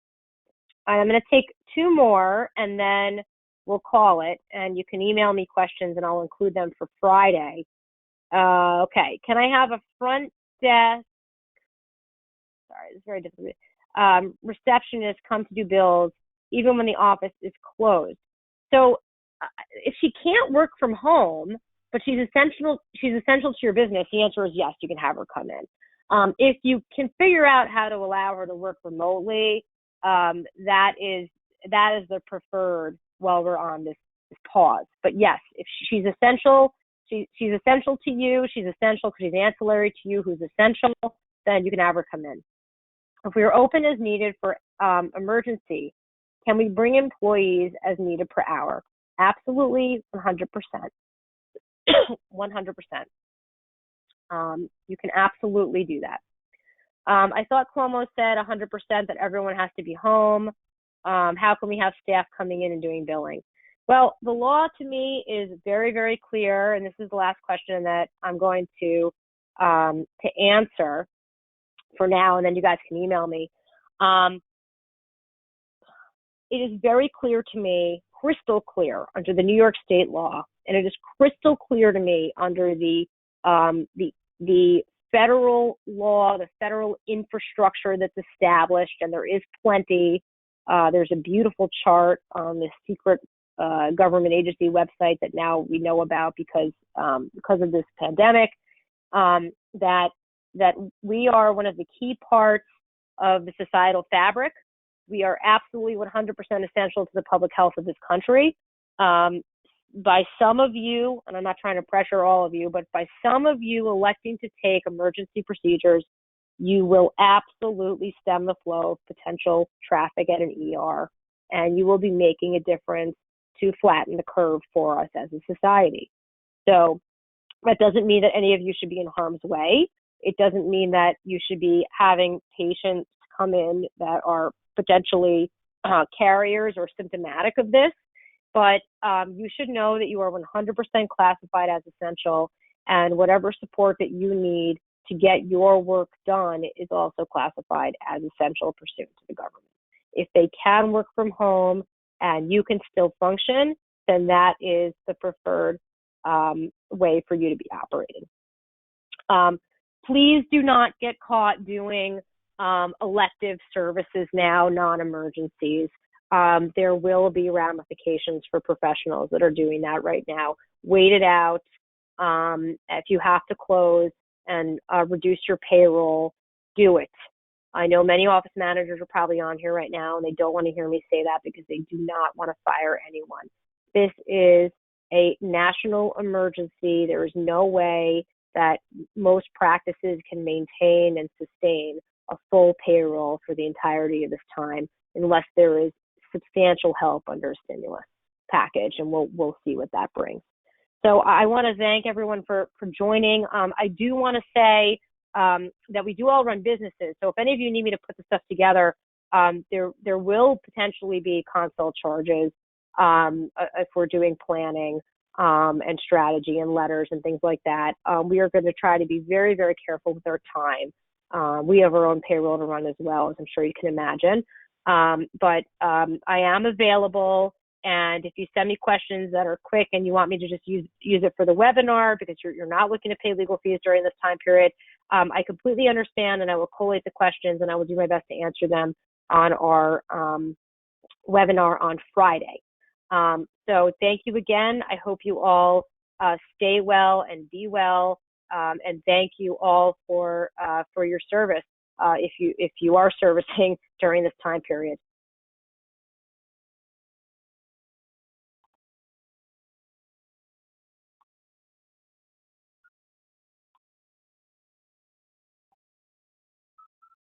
going to take two more and then we'll call it, and you can email me questions and I'll include them for Friday. Okay, can I have a front desk, sorry, this is very difficult, receptionist come to do bills even when the office is closed? So if she can't work from home, but she's essential to your business, the answer is yes, you can have her come in. If you can figure out how to allow her to work remotely, that is the preferred while we're on this pause. But yes, if she's essential, she's essential to you, she's essential because she's ancillary to you who's essential, then you can have her come in. If we are open as needed for emergency, can we bring employees as needed per hour? Absolutely, 100%. 100%. You can absolutely do that. I thought Cuomo said 100% that everyone has to be home. How can we have staff coming in and doing billing? Well, the law to me is very, very clear, and this is the last question that I'm going to answer for now, and then you guys can email me. It is very clear to me, crystal clear under the New York State law, and it is crystal clear to me under the federal law, the federal infrastructure that's established, and there is plenty. There's a beautiful chart on the secret government agency website that now we know about because of this pandemic, that we are one of the key parts of the societal fabric. We are absolutely 100% essential to the public health of this country. By some of you, and I'm not trying to pressure all of you, but by some of you electing to take emergency procedures, you will absolutely stem the flow of potential traffic at an ER, and you will be making a difference to flatten the curve for us as a society. So that doesn't mean that any of you should be in harm's way. It doesn't mean that you should be having patients come in that are potentially carriers or symptomatic of this, but you should know that you are 100% classified as essential, and whatever support that you need to get your work done is also classified as essential pursuant to the government. If they can work from home and you can still function, then that is the preferred way for you to be operating. Please do not get caught doing elective services now, non-emergencies. There will be ramifications for professionals that are doing that right now. Wait it out. If you have to close and reduce your payroll, do it. I know many office managers are probably on here right now and they don't want to hear me say that because they do not want to fire anyone. This is a national emergency. There is no way that most practices can maintain and sustain a full payroll for the entirety of this time unless there is substantial help under a stimulus package, and we'll see what that brings. So I want to thank everyone for joining. I do want to say that we do all run businesses. So if any of you need me to put the stuff together, there will potentially be consult charges if we're doing planning and strategy and letters and things like that. We are going to try to be very, very careful with our time. We have our own payroll to run as well, as I'm sure you can imagine. But I am available, And if you send me questions that are quick and you want me to just use it for the webinar because you're not looking to pay legal fees during this time period, I completely understand, and I will collate the questions and I will do my best to answer them on our webinar on Friday. So thank you again. I hope you all stay well and be well, and thank you all for your service if you are servicing during this time period.